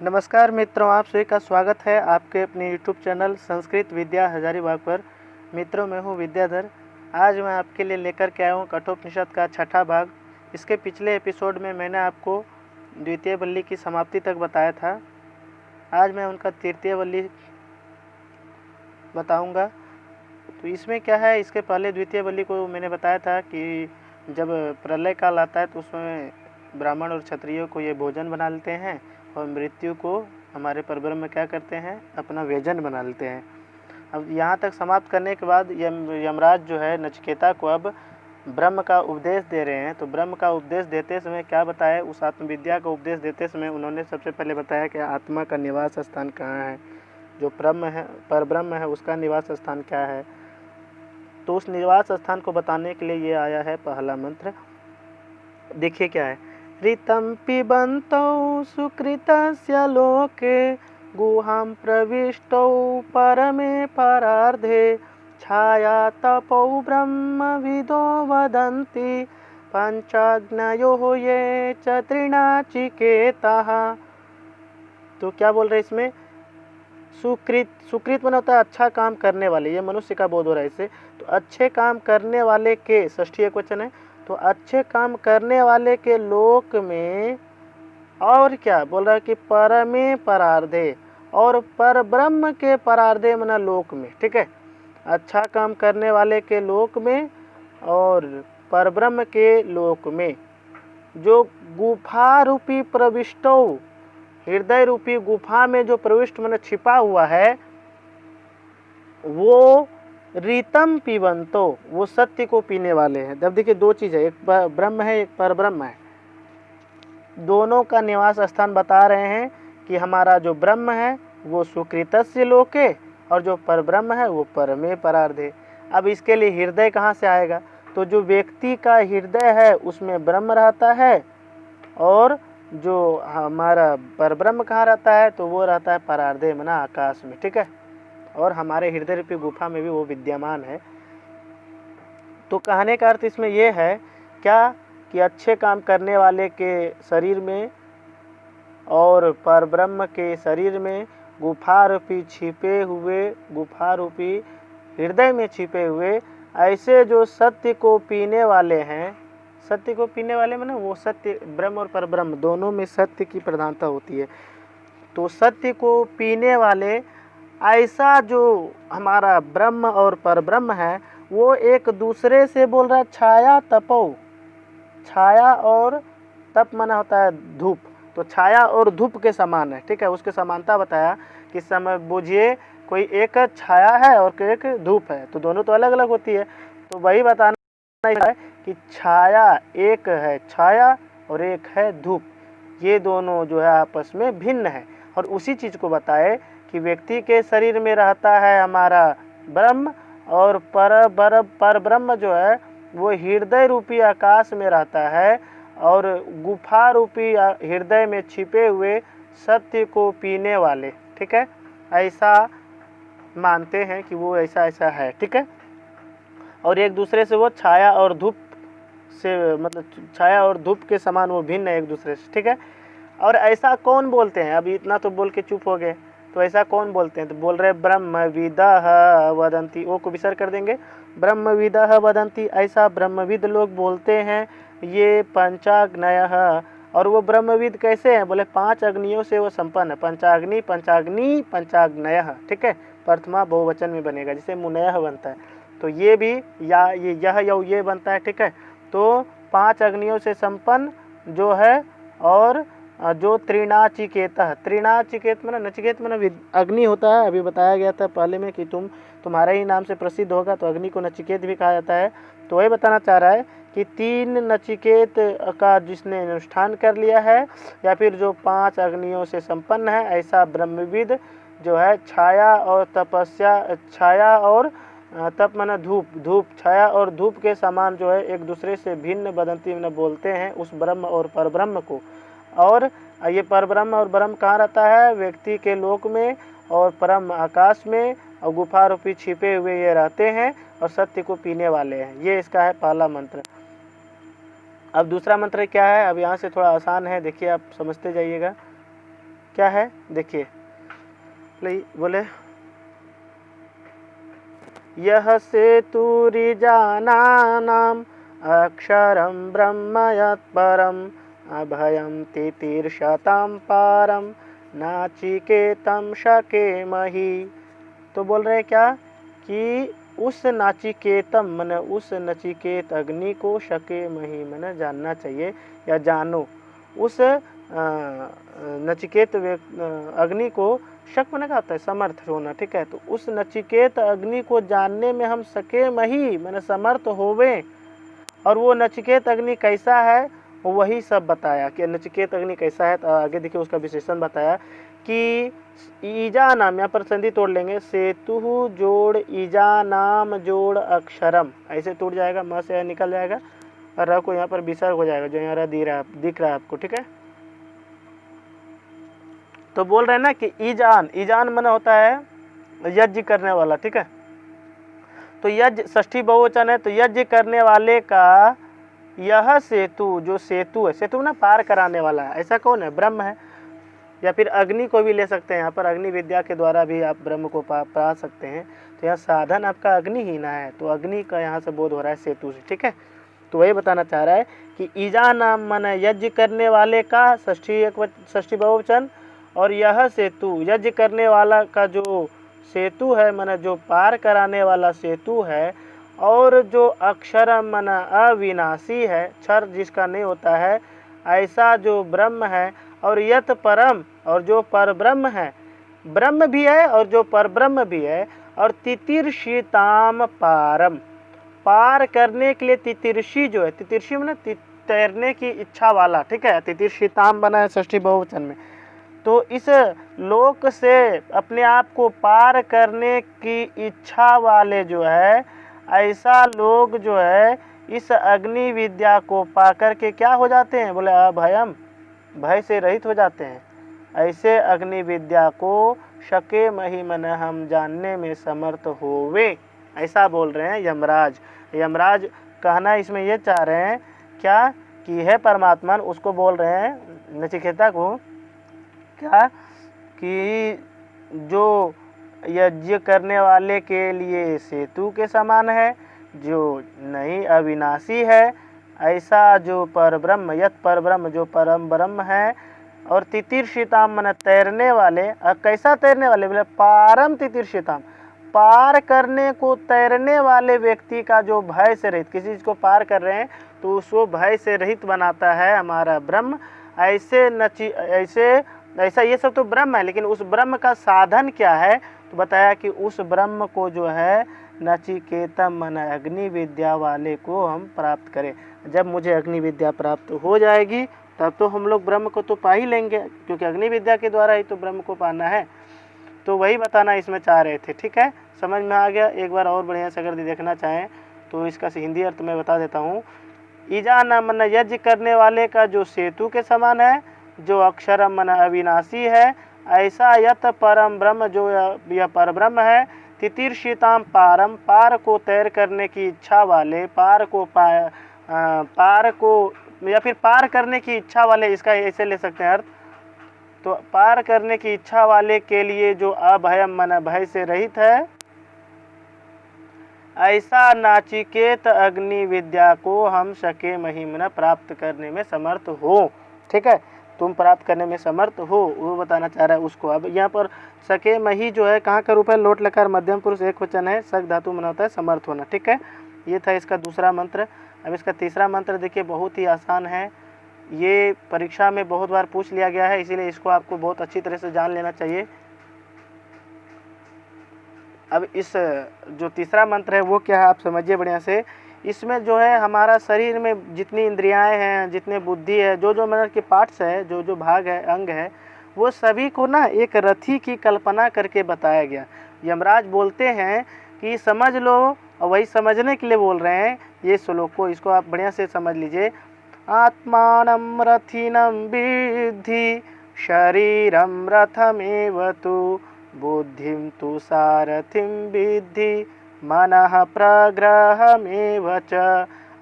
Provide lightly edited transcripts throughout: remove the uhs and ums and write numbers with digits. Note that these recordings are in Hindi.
नमस्कार मित्रों, आप सभी का स्वागत है आपके अपने YouTube चैनल संस्कृत विद्या हजारीबाग पर। मित्रों, मैं हूँ विद्याधर। आज मैं आपके लिए लेकर के आया हूँ कठोपनिषद का छठा भाग। इसके पिछले एपिसोड में मैंने आपको द्वितीय वल्ली की समाप्ति तक बताया था। आज मैं उनका तृतीय वल्ली बताऊँगा। तो इसमें क्या है, इसके पहले द्वितीय वल्ली को मैंने बताया था कि जब प्रलय काल आता है तो उसमें ब्राह्मण और क्षत्रियों को ये भोजन बना लेते हैं और मृत्यु को हमारे परब्रह्म में क्या करते हैं, अपना व्यंजन बना लेते हैं। अब यहाँ तक समाप्त करने के बाद यमराज जो है नचिकेता को अब ब्रह्म का उपदेश दे रहे हैं। तो ब्रह्म का उपदेश देते समय क्या बताया, उस आत्मविद्या का उपदेश देते समय उन्होंने सबसे पहले बताया कि आत्मा का निवास स्थान कहाँ है, जो ब्रह्म है, परब्रह्म है, उसका निवास स्थान क्या है। तो उस निवास स्थान को बताने के लिए ये आया है पहला मंत्र। देखिए क्या है, ऋतं पिबन्तौ सुकृतस्य लोके गुहां प्रविष्टौ परमे परार्धे छाया तपौ ब्रह्मविदो वदन्ति पंचाग्नयो ये च त्रिनाचिकेताः। तो क्या बोल रहे इसमें, सुकृत मन होता है अच्छा काम करने वाले, ये मनुष्य का बोध हो रहा है इससे। तो अच्छे काम करने वाले के षष्ठी एकवचन है, तो अच्छे काम करने वाले के लोक में, और क्या बोल रहा है कि परमे परार्धे, और पर ब्रह्म के परार्धे मना लोक में। ठीक है, अच्छा काम करने वाले के लोक में और परब्रह्म के लोक में, जो गुफा रूपी प्रविष्टो, हृदय रूपी गुफा में जो प्रविष्ट मन छिपा हुआ है, वो रीतम पीबंतो, वो सत्य को पीने वाले हैं। जब देखिए दो चीज़ है, एक ब्रह्म है, एक परब्रह्म है, दोनों का निवास स्थान बता रहे हैं कि हमारा जो ब्रह्म है वो सुकृतस्य लोके और जो परब्रह्म है वो परमे परार्धे। अब इसके लिए हृदय कहाँ से आएगा, तो जो व्यक्ति का हृदय है उसमें ब्रह्म रहता है, और जो हमारा परब्रह्म कहाँ रहता है, तो वो रहता है परार्धे मना आकाश में। ठीक है, और हमारे हृदय रूपी गुफा में भी वो विद्यमान है। तो कहने का अर्थ इसमें ये है क्या, कि अच्छे काम करने वाले के शरीर में और परब्रह्म के शरीर में गुफा रूपी छिपे हुए, गुफा रूपी हृदय में छिपे हुए ऐसे जो सत्य को पीने वाले हैं, सत्य को पीने वाले में ना, वो सत्य ब्रह्म और परब्रह्म दोनों में सत्य की प्रधानता होती है। तो सत्य को पीने वाले ऐसा जो हमारा ब्रह्म और परब्रह्म है, वो एक दूसरे से बोल रहा है छाया तपो, छाया और तप माना होता है धूप, तो छाया और धूप के समान है। ठीक है, उसके समानता बताया कि समय बुझिए कोई एक छाया है और एक धूप है, तो दोनों तो अलग अलग होती है। तो वही बताना है कि छाया एक है छाया और एक है धूप, ये दोनों जो है आपस में भिन्न है। और उसी चीज़ को बताए कि व्यक्ति के शरीर में रहता है हमारा ब्रह्म, और पर ब्रह्म जो है वो हृदय रूपी आकाश में रहता है, और गुफा रूपी हृदय में छिपे हुए सत्य को पीने वाले। ठीक है, ऐसा मानते हैं कि वो ऐसा ऐसा है। ठीक है, और एक दूसरे से वो छाया और धूप से, मतलब छाया और धूप के समान वो भिन्न है एक दूसरे से। ठीक है, और ऐसा कौन बोलते हैं, अभी इतना तो बोल के चुप हो गए, तो ऐसा कौन बोलते हैं, तो बोल रहे ब्रह्मविदः वदन्ति, वो को विसर्ग कर देंगे, ब्रह्मविदः वदन्ति, ऐसा ब्रह्मविद लोग बोलते हैं। ये पंचाग्नयः, और वो ब्रह्मविद कैसे हैं, बोले 5 अग्नियों से वो संपन्न है, पंचाग्नि पंचाग्नि पंचाग्नयः। ठीक है, प्रथमा बहुवचन में बनेगा, जिसे मुनयः बनता है, तो ये भी या ये यह ये बनता है। ठीक है, तो 5 अग्नियों से संपन्न जो है, और जो त्रिनाचिकेत, त्रिनाचिकेत माना, नचिकेत माना अग्नि होता है। अभी बताया गया था पहले में कि तुम्हारे ही नाम से प्रसिद्ध होगा, तो अग्नि को नचिकेत भी कहा जाता है। तो वही बताना चाह रहा है कि 3 नचिकेत का जिसने अनुष्ठान कर लिया है, या फिर जो 5 अग्नियों से संपन्न है, ऐसा ब्रह्मविद जो है छाया और तपस्या, छाया और तप माना धूप, धूप छाया और धूप के समान जो है एक दूसरे से भिन्न बदंती में बोलते हैं उस ब्रह्म और परब्रह्म को। और ये परब्रह्म और ब्रह्म कहाँ रहता है, व्यक्ति के लोक में, और परम आकाश में, और गुफा रूपी छिपे हुए ये रहते हैं, और सत्य को पीने वाले हैं। ये इसका है पहला मंत्र। अब दूसरा मंत्र क्या है, अब यहाँ से थोड़ा आसान है, देखिए आप समझते जाइएगा। क्या है देखिए, बोले यह सेतुरिजानानाम् अक्षरं ब्रह्म यत्परम् अभयं तितीर्षतां पारम नाचिकेतम शकेमहि। तो बोल रहे क्या कि उस नाचिकेतम मैंने उस नचिकेत अग्नि को शकेमहि मैंने जानना चाहिए या जानो। उस नचिकेत अग्नि को शक मैंने कहा होता है समर्थ होना, ठीक है। तो उस नचिकेत अग्नि को जानने में हम शकेमहि मैंने समर्थ होवे। और वो नचिकेत अग्नि कैसा है वही सब बताया कि नचिकेत अग्नि कैसा है। तो आगे देखिए उसका विशेषण बताया कि ईजा नाम, यहाँ पर संधि तोड़ लेंगे, सेतु जोड़ ईजा नाम जोड़ अक्षरम, ऐसे टूट जाएगा, म से निकल जाएगा और र को यहाँ पर विसर्ग हो जाएगा, जो यहाँ र दिख रहा है आपको, ठीक है। तो बोल रहे हैं ना कि ईजान, ईजान मन होता है यज्ञ करने वाला, ठीक है। तो यज्ञ षष्ठी बहुवचन है, तो यज्ञ करने वाले का यह सेतु, जो सेतु है, सेतु ना पार कराने वाला है, ऐसा कौन है? ब्रह्म है। या फिर अग्नि को भी ले सकते हैं, यहाँ पर अग्नि विद्या के द्वारा भी आप ब्रह्म को पा सकते हैं। तो यहाँ साधन आपका अग्नि ही ना है, तो अग्नि का यहाँ से बोध हो रहा है सेतु से, ठीक है। तो वही बताना चाह रहा है कि ईजा नाम मन यज्ञ करने वाले का षष्ठी बहुवचन, और यह सेतु यज्ञ करने वाला का जो सेतु है मन जो पार कराने वाला सेतु है, और जो अक्षर मन अविनाशी है, क्षर जिसका नहीं होता है, ऐसा जो ब्रह्म है, और यत परम और जो परब्रह्म है, ब्रह्म भी है और जो परब्रह्म भी है, और तितीर्षिताम पारम, पार करने के लिए तितीर्षि जो है, तितीर्षि में तैरने की इच्छा वाला, ठीक है। तितीर्षिताम बना है षष्ठी बहुवचन में। तो इस लोक से अपने आप को पार करने की इच्छा वाले जो है, ऐसा लोग जो है इस अग्नि विद्या को पाकर के क्या हो जाते हैं? बोले अभयम, भय से रहित हो जाते हैं। ऐसे अग्नि विद्या को शकेमहि मन हम जानने में समर्थ होवे, ऐसा बोल रहे हैं यमराज। यमराज कहना इसमें ये चाह रहे हैं क्या कि है परमात्मा, उसको बोल रहे हैं नचिकेता को क्या कि जो यज्ञ करने वाले के लिए सेतु के समान है, जो नहीं अविनाशी है, ऐसा जो परब्रह्म, यत परब्रह्म जो परम ब्रह्म है, और तितीर्षिताम मन तैरने वाले, कैसा तैरने वाले? बोले पारम तितीर्षिताम, पार करने को तैरने वाले व्यक्ति का जो भय से रहित, किसी चीज को पार कर रहे हैं तो उसको भय से रहित बनाता है हमारा ब्रह्म। ऐसा ये सब तो ब्रह्म है, लेकिन उस ब्रह्म का साधन क्या है? तो बताया कि उस ब्रह्म को जो है नचिकेतम मन अग्नि विद्या वाले को हम प्राप्त करें। जब मुझे अग्नि विद्या प्राप्त हो जाएगी तब तो हम लोग ब्रह्म को तो पा ही लेंगे, क्योंकि अग्नि विद्या के द्वारा ही तो ब्रह्म को पाना है। तो वही बताना इसमें चाह रहे थे, ठीक है। समझ में आ गया? एक बार और बढ़िया से अगर देखना चाहें तो इसका हिंदी अर्थ मैं बता देता हूँ। ईजा न मन यज्ञ करने वाले का जो सेतु के समान है, जो अक्षर मन अविनाशी है, ऐसा यत परम ब्रह्म जो यह परब्रह्म है, तितीर्षिताम पारम, पार को तैर करने की इच्छा वाले, पार को या फिर पार करने की इच्छा वाले, इसका ऐसे ले सकते हैं अर्थ। तो पार करने की इच्छा वाले के लिए जो अभयम मन भय से रहित है, ऐसा नाचिकेत अग्नि विद्या को हम शकेमहि मन प्राप्त करने में समर्थ हो, ठीक है। तुम प्राप्त करने में समर्थ हो, वो बताना चाह रहा है उसको। अब यहाँ पर शकेमहि जो है कहाँ का रूप है? लोट लकार मध्यम पुरुष एक वचन है, शक धातु मना होता है समर्थ होना, ठीक है। ये था इसका दूसरा मंत्र। अब इसका तीसरा मंत्र देखिए, बहुत ही आसान है, ये परीक्षा में बहुत बार पूछ लिया गया है, इसीलिए इसको आपको बहुत अच्छी तरह से जान लेना चाहिए। अब इस जो तीसरा मंत्र है वो क्या है आप समझिए बढ़िया से। इसमें जो है हमारा शरीर में जितनी इंद्रियाएं हैं, जितने बुद्धि है, जो जो मतलब के पार्ट्स है, जो जो भाग है, अंग है, वो सभी को ना एक रथी की कल्पना करके बताया गया। यमराज बोलते हैं कि समझ लो, और वही समझने के लिए बोल रहे हैं ये श्लोक को, इसको आप बढ़िया से समझ लीजिए। आत्मानं रथिनं विद्धि शरीरं रथमेव तु बुद्धिं तु सारथिं विद्धि मनः प्रग्रहमेव च।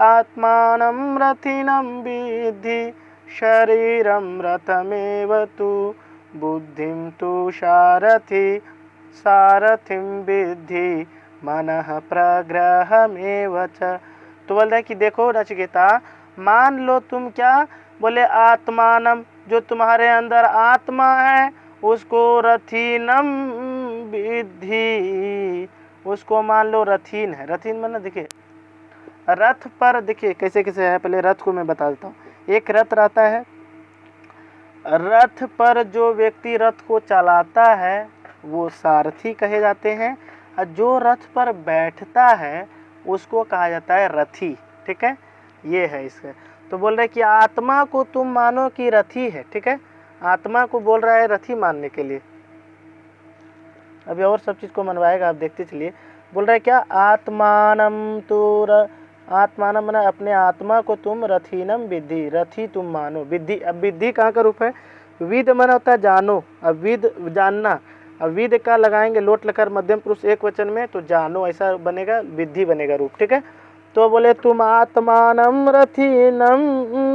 आत्मानं रथिनं विद्धि शरीरं रथमेव तु बुद्धिं तु सारथिं विद्धि मनः प्रग्रहमेव च। तो बोल रहे हैं कि देखो नचिकेता, मान लो तुम क्या बोले, आत्मानम, जो तुम्हारे अंदर आत्मा है उसको रथीनम विद्धि, उसको मान लो रथीन है। रथीन माना देखिए रथ पर, देखिए कैसे कैसे है, पहले रथ को मैं बता देता हूँ। एक रथ रहता है, रथ पर जो व्यक्ति रथ को चलाता है वो सारथी कहे जाते हैं, और जो रथ पर बैठता है उसको कहा जाता है रथी। ठीक है, ये है इसका। तो बोल रहे कि आत्मा को तुम मानो कि रथी है। ठीक है, आत्मा को बोल रहा है रथी मानने के लिए। अभी और सब चीज़ को मनवाएगा, आप देखते चलिए। बोल रहे क्या, आत्मानम तो आत्मानम माना अपने आत्मा को तुम रथीनम विद्धि, रथी तुम मानो। विद्धि, अब विद्धि कहाँ का रूप है, विद माना होता है जानो, अब विद जानना, अब विद का लगाएंगे लोट लकार मध्यम पुरुष एक वचन में, तो जानो ऐसा बनेगा, विद्धि बनेगा रूप। ठीक है, तो बोले तुम आत्मानम रथीनम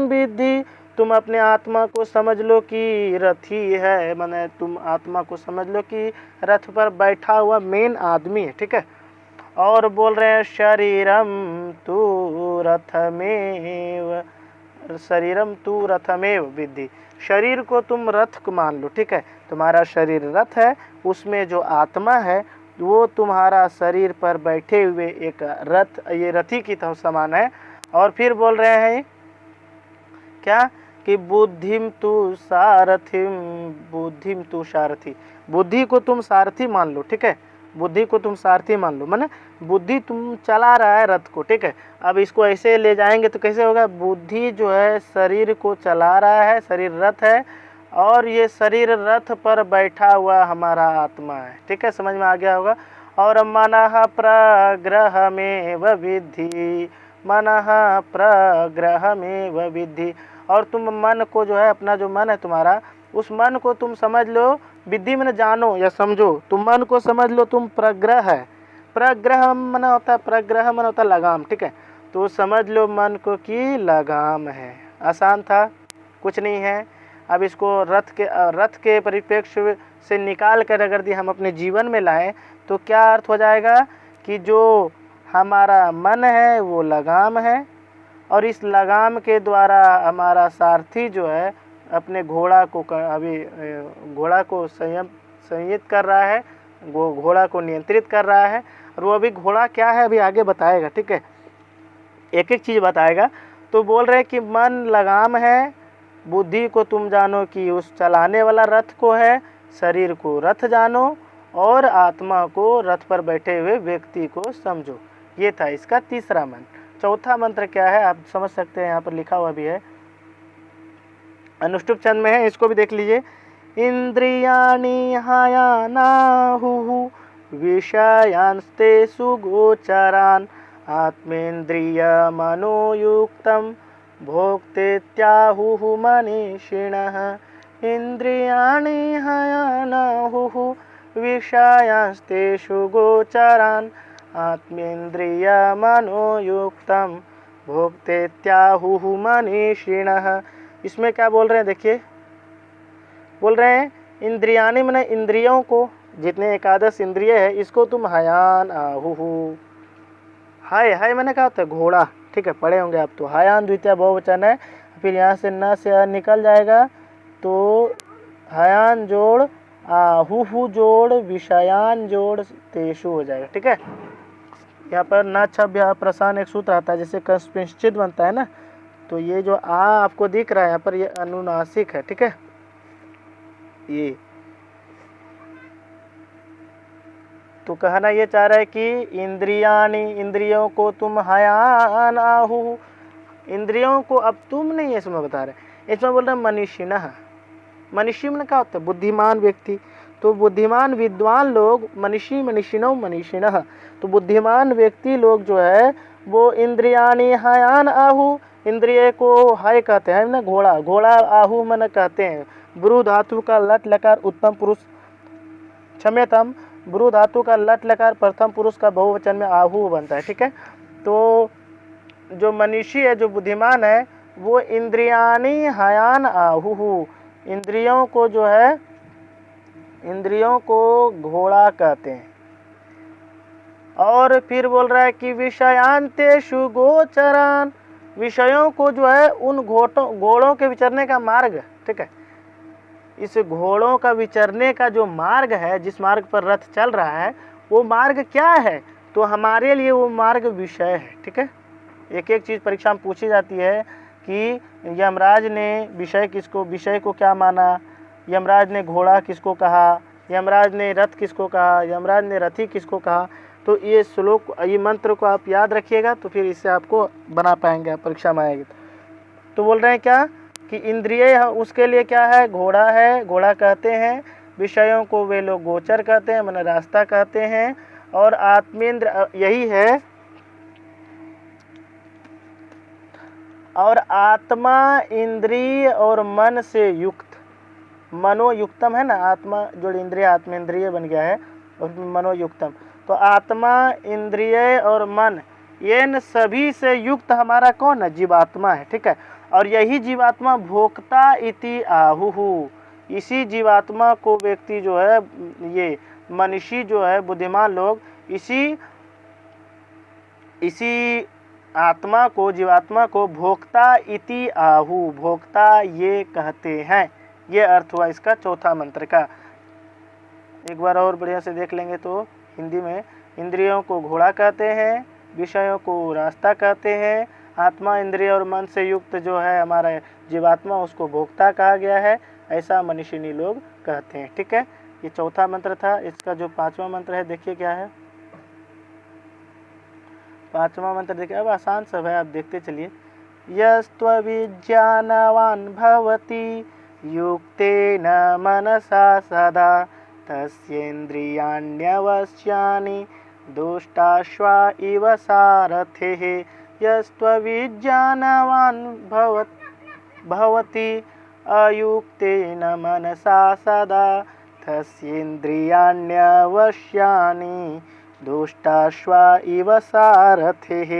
विद्धि, तुम अपने आत्मा को समझ लो कि रथी है, माने तुम आत्मा को समझ लो कि रथ पर बैठा हुआ मेन आदमी है। ठीक है, और बोल रहे हैं शरीरम तू रथमेव, शरीरम तू रथमेव विद्धि, शरीर को तुम रथ को मान लो। ठीक है, तुम्हारा शरीर रथ है, उसमें जो आत्मा है वो तुम्हारा शरीर पर बैठे हुए एक रथ, ये रथी की तरह समान है। और फिर बोल रहे हैं क्या कि बुद्धिम तू सारथी, बुद्धि को तुम सारथी मान लो। ठीक है, बुद्धि को तुम सारथी मान लो, माने बुद्धि तुम चला रहा है रथ को। ठीक है, अब इसको ऐसे ले जाएंगे तो कैसे होगा, बुद्धि जो है शरीर को चला रहा है, शरीर रथ है, और ये शरीर रथ पर बैठा हुआ हमारा आत्मा है। ठीक है, समझ में आ गया होगा। और मनः प्रग्रहमेव विद्धि, मनः प्रग्रहमेव विद्धि, और तुम मन को जो है, अपना जो मन है तुम्हारा, उस मन को तुम समझ लो, विद्धि में जानो या समझो, तुम मन को समझ लो तुम प्रग्रह है। प्रग्रह मना होता है, प्रग्रह मना होता है लगाम। ठीक है, तो समझ लो मन को कि लगाम है। आसान था, कुछ नहीं है। अब इसको रथ के परिप्रेक्ष्य से निकाल कर अगर दी हम अपने जीवन में लाएं तो क्या अर्थ हो जाएगा कि जो हमारा मन है वो लगाम है, और इस लगाम के द्वारा हमारा सारथी जो है अपने घोड़ा को अभी घोड़ा को संयत कर रहा है, वो घोड़ा को नियंत्रित कर रहा है, और वो अभी घोड़ा क्या है अभी आगे बताएगा। ठीक है, एक एक चीज़ बताएगा। तो बोल रहे कि मन लगाम है, बुद्धि को तुम जानो कि उस चलाने वाला रथ को है, शरीर को रथ जानो, और आत्मा को रथ पर बैठे हुए व्यक्ति को समझो। ये था इसका तीसरा मंत्र। चौथा मंत्र क्या है आप समझ सकते हैं, यहाँ पर लिखा हुआ भी है, अनुष्टुप छंद में है, इसको भी देख लीजिए। इंद्रियाणि हयानाहुः विषयांस्तेषु गोचरान् आत्मेन्द्रिय मनोयुक्तं भोक्तेत्याहुः मनीषिणः। इंद्रियाणि हयानाहुः विषयांस्तेषु गोचरान् आत्मेन्द्रिय मनोयुक्तं भोक्तेत्याहुः मनीषिणः। इसमें क्या बोल रहे हैं देखिए, बोल रहे हैं इंद्रियाणि माने इंद्रियों को, जितने एकादश इंद्रिय है इसको तुम हयान आहुहु, हाय माने क्या होता है घोड़ा। ठीक है, पढ़े होंगे आप तो, हयान द्वितीय बहुवचन है, फिर यहाँ से न से निकल जाएगा तो हयान जोड़ आहुहु जोड़ विषयान जोड़ तेषु हो जाएगा। ठीक है, यहाँ पर न छभ्य प्रसान एक सूत्र आता है, जैसे कस्मिंश्चित बनता है ना, तो ये जो आ आपको दिख रहा है यहाँ पर, ये अनुनासिक है। ठीक है, ये तो कहना ये चाह रहा है कि इंद्रियाणि, इंद्रियों को तुम हयान आहु, इंद्रियों को अब तुम नहीं है इसमें बता रहे, इसमें बोल रहे मनीषिणः। मनीषी में क्या होता है बुद्धिमान व्यक्ति, तो बुद्धिमान विद्वान लोग मनीषी मनीषिणो मनीषिणः, तो बुद्धिमान व्यक्ति लोग जो है वो इंद्रियाणि हयान आहु, इंद्रिय को हाय कहते हैं ना, घोड़ा, घोड़ा आहु मन कहते हैं। ब्रू धातु का लट लकार उत्तम पुरुष, क्षम्यताम, ब्रू धातु का लट लकार प्रथम पुरुष का बहुवचन में आहु बनता है। ठीक है, तो जो मनीषी है, जो बुद्धिमान है, वो इंद्रियाणि हयान आहु, इंद्रियों को जो है इंद्रियों को घोड़ा कहते हैं। और फिर बोल रहा है कि विषयांतेषु गोचरान, विषयों को जो है उन घोड़ों के विचरने का मार्ग, ठीक है, इस घोड़ों का विचरने का जो मार्ग है, जिस मार्ग पर रथ चल रहा है, वो मार्ग क्या है? तो हमारे लिए वो मार्ग विषय है, ठीक है। एक एक चीज़ परीक्षा में पूछी जाती है कि यमराज ने विषय को क्या माना, यमराज ने घोड़ा किसको कहा, यमराज ने रथ किसको कहा, यमराज ने रथी किसको कहा। तो ये श्लोक, ये मंत्र को आप याद रखिएगा, तो फिर इससे आपको बना पाएंगे, परीक्षा में आएगी। तो बोल रहे हैं क्या कि इंद्रिय उसके लिए क्या है? घोड़ा है, घोड़ा कहते हैं। विषयों को वे लोग गोचर कहते हैं, माने रास्ता कहते हैं। और आत्मेंद्र यही है। और आत्मा इंद्रिय और मन से युक्त, मनोयुक्तम है ना, आत्मा जो इंद्रिय आत्मेंद्रिय बन गया है, और मनोयुक्तम। तो आत्मा इंद्रिय और मन, ये न सभी से युक्त हमारा कौन है? जीवात्मा है, ठीक है। और यही जीवात्मा भोक्ता इति आहुहु, इसी जीवात्मा को व्यक्ति जो है, ये मनीषी जो है, बुद्धिमान लोग, इसी आत्मा को, जीवात्मा को भोक्ता इति आहु, भोक्ता ये कहते हैं। ये अर्थ हुआ इसका चौथा मंत्र का। एक बार और बढ़िया से देख लेंगे तो हिंदी में, इंद्रियों को घोड़ा कहते हैं, विषयों को रास्ता कहते हैं, आत्मा इंद्रिय और मन से युक्त जो है हमारा जीवात्मा, उसको भोक्ता कहा गया है, ऐसा मनीषिनी लोग कहते हैं, ठीक है। ये चौथा मंत्र था। इसका जो पांचवा मंत्र है, देखिए क्या है। पांचवा मंत्र देखिए, अब आसान सब है, आप देखते चलिए। यस्त्वविज्ञानवान् भवति युक्तेन मनसा सदा तस्येन्द्रियाण्यवश्यानि दुष्टाश्वा इव सारथिः। यस्त्वविज्ञानवान् भवति अयुक्तेन मनसा सदा तस्येन्द्रियाण्यवश्यानि दुष्टाश्वा इव सारथिः।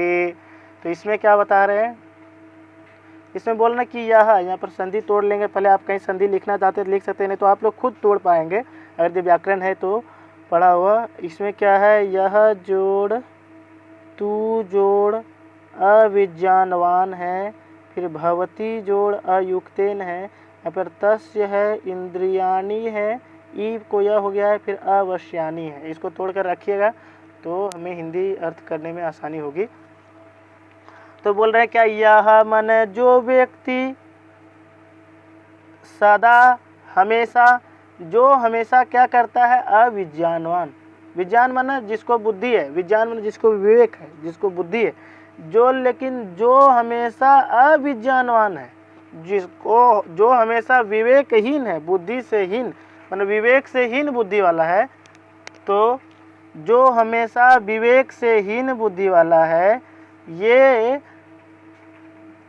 तो इसमें क्या बता रहे हैं? इसमें बोलना कि यहाँ पर संधि तोड़ लेंगे। पहले आप कहीं संधि लिखना चाहते हैं लिख सकते हैं, नहीं तो आप लोग खुद तोड़ पाएंगे अगर ये व्याकरण है तो पढ़ा हुआ। इसमें क्या है? यह जोड़, तू जोड़, अविज्ञानवान है, फिर भवती जोड़ अयुक्तेन है, या फिर तस्य है, इंद्रियाणी है, ई को यह हो गया है, फिर अवश्यानी है। इसको तोड़ कर रखिएगा तो हमें हिंदी अर्थ करने में आसानी होगी। तो बोल रहे हैं क्या? यह मन जो व्यक्ति सदा हमेशा, जो हमेशा क्या करता है? अविज्ञानवान। विज्ञान माना जिसको बुद्धि है, विज्ञान माना जिसको विवेक है, जिसको बुद्धि है, जो, लेकिन जो हमेशा अविज्ञानवान है, जिसको, जो हमेशा विवेकहीन है, बुद्धि से हीन, मतलब विवेक से हीन बुद्धि वाला है। तो जो हमेशा विवेक से हीन बुद्धि वाला है, ये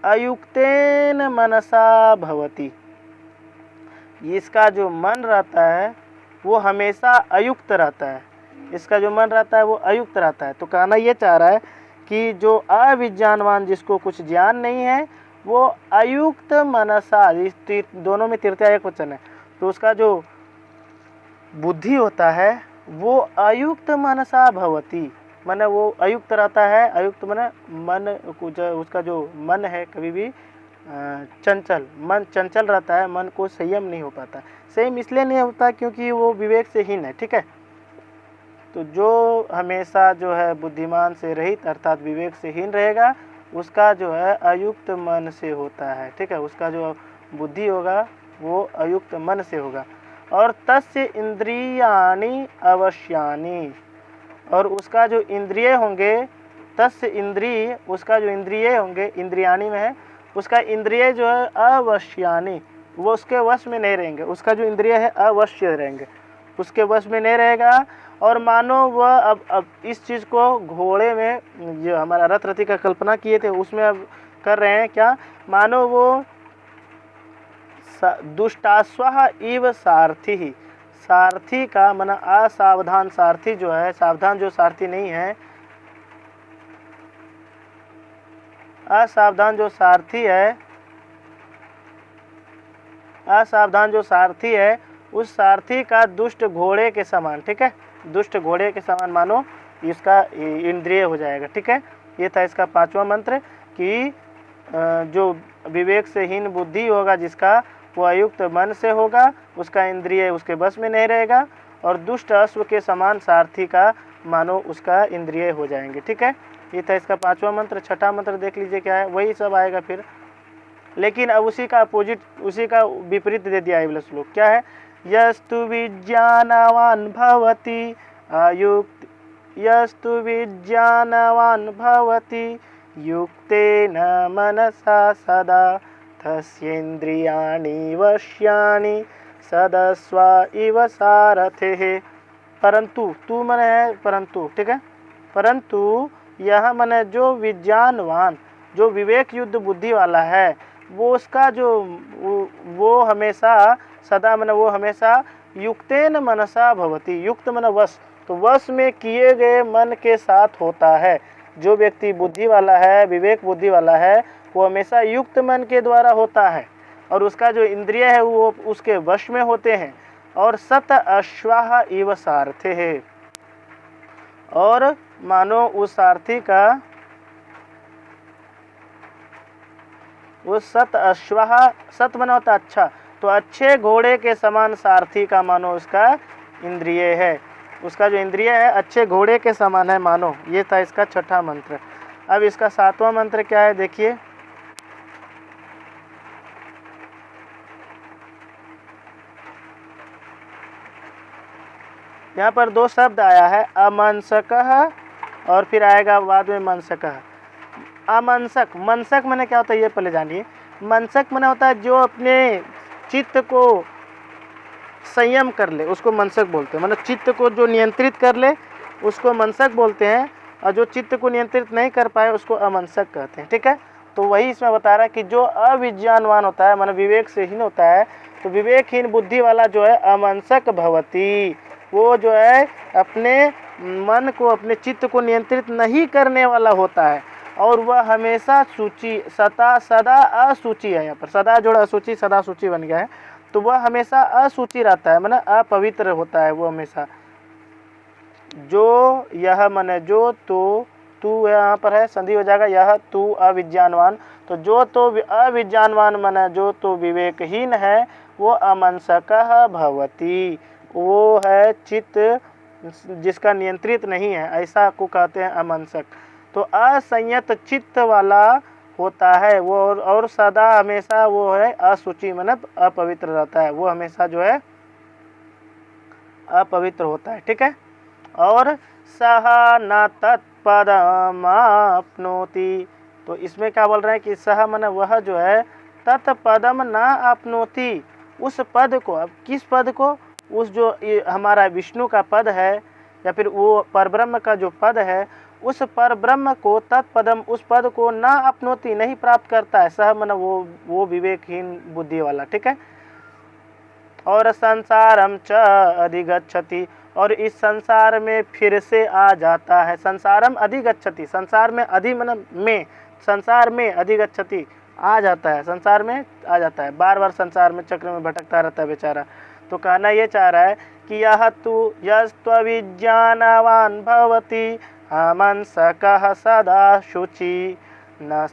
अयुक्तेन मनसा भवति, इसका जो मन रहता है वो हमेशा अयुक्त रहता है। इसका जो मन रहता है वो अयुक्त रहता है। तो कहना ये चाह रहा है कि जो अविज्ञानवान, जिसको कुछ ज्ञान नहीं है, वो अयुक्त मनसा, दोनों में तृतीया एक वचन है, तो उसका जो बुद्धि होता है वो अयुक्त मनसा भवति, माने वो अयुक्त रहता है। अयुक्त माने मन, उसका जो मन है कभी भी चंचल, मन चंचल रहता है, मन को संयम नहीं हो पाता। संयम इसलिए नहीं होता क्योंकि वो विवेक से हीन है, ठीक है। तो जो हमेशा जो है बुद्धिमान से रहित अर्थात विवेक से हीन रहेगा, उसका जो है अयुक्त मन से होता है, ठीक है। उसका जो बुद्धि होगा वो अयुक्त मन से होगा। और तस्य इंद्रियाणि अवश्यानि, और उसका जो इंद्रिय होंगे, तस्य इंद्रिय, उसका जो इंद्रिय होंगे, इंद्रियाणी में है, उसका इंद्रिय जो है अवश्यानि, वो उसके वश में नहीं रहेंगे। उसका जो इंद्रिय है अवश्य रहेंगे, उसके वश में नहीं रहेगा। और मानो वह अब इस चीज़ को घोड़े में, जो हमारा रथ रथी का कल्पना किए थे उसमें अब कर रहे हैं क्या? मानो वो दुष्टाश्वा इव सारथी ही, सारथी का माना असावधान सारथी जो है, सावधान जो सारथी नहीं है, असावधान जो सारथी है, असावधान जो सारथी है उस सारथी का दुष्ट घोड़े के समान, ठीक है, दुष्ट घोड़े के समान मानो इसका इंद्रिय हो जाएगा, ठीक है। ये था इसका 5वां मंत्र कि जो विवेक से हीन बुद्धि होगा जिसका, वो अयुक्त मन से होगा, उसका इंद्रिय उसके बस में नहीं रहेगा, और दुष्ट अश्व के समान सारथी का मानो उसका इंद्रिय हो जाएंगे, ठीक है। ये था इसका 5वां मंत्र। 6ठा मंत्र देख लीजिए क्या है, वही सब आएगा फिर, लेकिन अब उसी का अपोजिट, उसी का विपरीत दे दिया है श्लोक। क्या है, यस्तु विज्ञानवान भवति अयुक्त, यस्तु विज्ञानवान भवति युक्तेन मनसा सदा तस्येन्द्रियाणि वश्यानि सदस्व इव सारथेः। परंतु, तू मन है परंतु, ठीक है, परंतु यह मन जो विज्ञानवान, जो विवेक युक्त बुद्धि वाला है, वो उसका जो वो हमेशा सदा मन वो हमेशा युक्तेन मनसा भवति, युक्त मन वश, तो वश में किए गए मन के साथ होता है। जो व्यक्ति बुद्धि वाला है, विवेक बुद्धि वाला है, वो हमेशा युक्त मन के द्वारा होता है, और उसका जो इंद्रिय है वो उसके वश में होते हैं। और सत अश्वाह इव सारथे है, और मानो उस सारथी का, उस सत अश्वाह, सत माना होता अच्छा, तो अच्छे घोड़े के समान सारथी का मानो उसका इंद्रिय है, उसका जो इंद्रिय है अच्छे घोड़े के समान है मानो। ये था इसका 6ठा मंत्र। अब इसका 7वां मंत्र क्या है देखिए, यहाँ पर 2 शब्द आया है, अमंसकः और फिर आएगा बाद में मंसकः। अमंसक, मनसक माने क्या होता है ये पहले जानिए। मनसक माने होता है जो अपने चित्त को संयम कर ले, उसको मनसक बोलते हैं। मतलब चित्त को जो नियंत्रित कर ले उसको मनसक बोलते हैं, और जो चित्त को नियंत्रित नहीं कर पाए उसको अमनसक कहते हैं, ठीक है। तो वही इसमें बता रहा है कि जो अविज्ञानवान होता है, मतलब विवेक से हीन होता है, तो विवेकहीन बुद्धि वाला जो है अमनसक भवती, वो जो है अपने मन को, अपने चित्त को नियंत्रित नहीं करने वाला होता है, और वह हमेशा सूची, सदा असूची है, यहाँ पर सदा जोड़ा असूची, सदा सूची बन गया है, तो वह हमेशा असूची रहता है, मतलब अपवित्र होता है वो हमेशा। जो यह मन जो तो, तू यहाँ पर है संधि हो जाएगा, यह तू अविज्ञानवान, तो जो तो अविज्ञानवान मन जो तो विवेकहीन है, वो अमंसकः भवति, वो है चित्त जिसका नियंत्रित नहीं है, ऐसा को कहते हैं अमंसक। तो असंयत चित्त वाला होता है वो, और सदा हमेशा वो है असुचि, मतलब अपवित्र रहता है, वो हमेशा जो है अपवित्र होता है, ठीक है। और सह न तत्पदमाप्नोति, तो इसमें क्या बोल रहे हैं कि सह मन वह जो है तत्पदम न आपनोति, उस पद को, अब किस पद को, उस जो हमारा विष्णु का पद है, या फिर वो परब्रह्म का जो पद है, उस परब्रह्म को, तत्पदम उस पद को ना अपनोति नहीं प्राप्त करता है। सह मन वो विवेकहीन बुद्धि वाला, ठीक है। और संसारम च अधिगच्छति, और इस संसार में फिर से आ जाता है। संसारम अधिगच्छति, संसार में अधि मन में, संसार में अधिगच्छति आ जाता है, संसार में आ जाता है, बार बार संसार में चक्र में भटकता रहता है बेचारा। तो कहना ये चाह रहा है कि यह तू यस्त्वविज्ञानवान भवति अमंसकः सदा शुचि न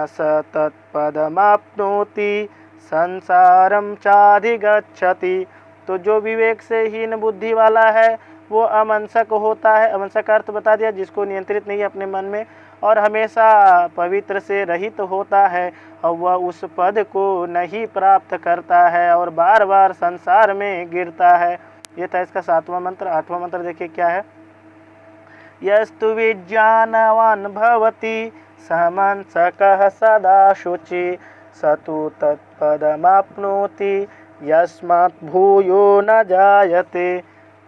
स तत्पदमाप्नोति संसारम चाधिगच्छति। तो जो विवेक से हीन बुद्धि वाला है वो अमंसक होता है। अमंसक का अर्थ बता दिया, जिसको नियंत्रित नहीं है अपने मन में, और हमेशा पवित्र से रहित होता है, और वह उस पद को नहीं प्राप्त करता है और बार बार संसार में गिरता है। ये था इसका 7वां मंत्र। 8वां मंत्र देखिए क्या है, यस्तु विज्ञानवान भवति समंसकः सदा शुचि सतु तत्पदमाप्नोति यस्मात् भूयो न जायते।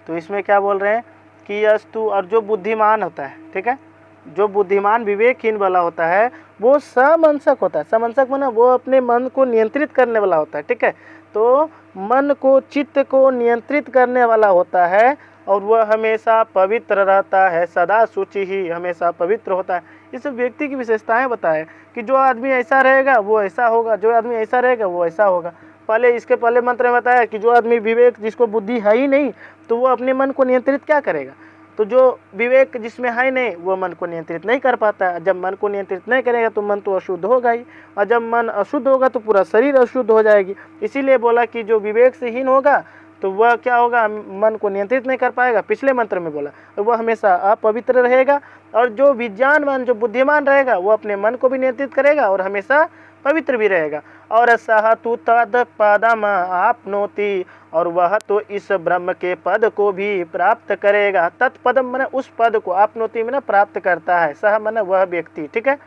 तो इसमें क्या बोल रहे हैं कि यस्तु, और जो बुद्धिमान होता है, ठीक है, जो बुद्धिमान विवेकहीन वाला होता है वो समंसक होता है। समंसक माने वो अपने मन को नियंत्रित करने वाला होता है, ठीक है। तो मन को, चित्त को नियंत्रित करने वाला होता है, और वह हमेशा पवित्र रहता है, सदा शुचि ही, हमेशा पवित्र होता है। इस व्यक्ति की विशेषताएं बताए कि जो आदमी ऐसा रहेगा वो ऐसा होगा, जो आदमी ऐसा रहेगा वो ऐसा होगा। पहले इसके पहले मंत्र में बताया कि जो आदमी विवेक जिसको बुद्धि है ही नहीं तो वो अपने मन को नियंत्रित क्या करेगा। तो जो विवेक जिसमें है नहीं वो मन को नियंत्रित नहीं कर पाता है। जब मन को नियंत्रित नहीं करेगा तो मन तो अशुद्ध होगा ही, और जब मन अशुद्ध होगा तो पूरा शरीर अशुद्ध हो जाएगी। इसीलिए बोला कि जो विवेक से हीन होगा तो वह क्या होगा, मन को नियंत्रित नहीं कर पाएगा। पिछले मंत्र में बोला, और वह हमेशा अपवित्र रहेगा। और जो विज्ञानवान जो बुद्धिमान रहेगा वो अपने मन को भी नियंत्रित करेगा और हमेशा पवित्र भी रहेगा। और सह तु तद पदम आपनोति, और वह तो इस ब्रह्म के पद को भी प्राप्त करेगा। तत्पदम मैंने उस पद को, आपनोति मैंने प्राप्त करता है, सह मैंने वह व्यक्ति, ठीक है।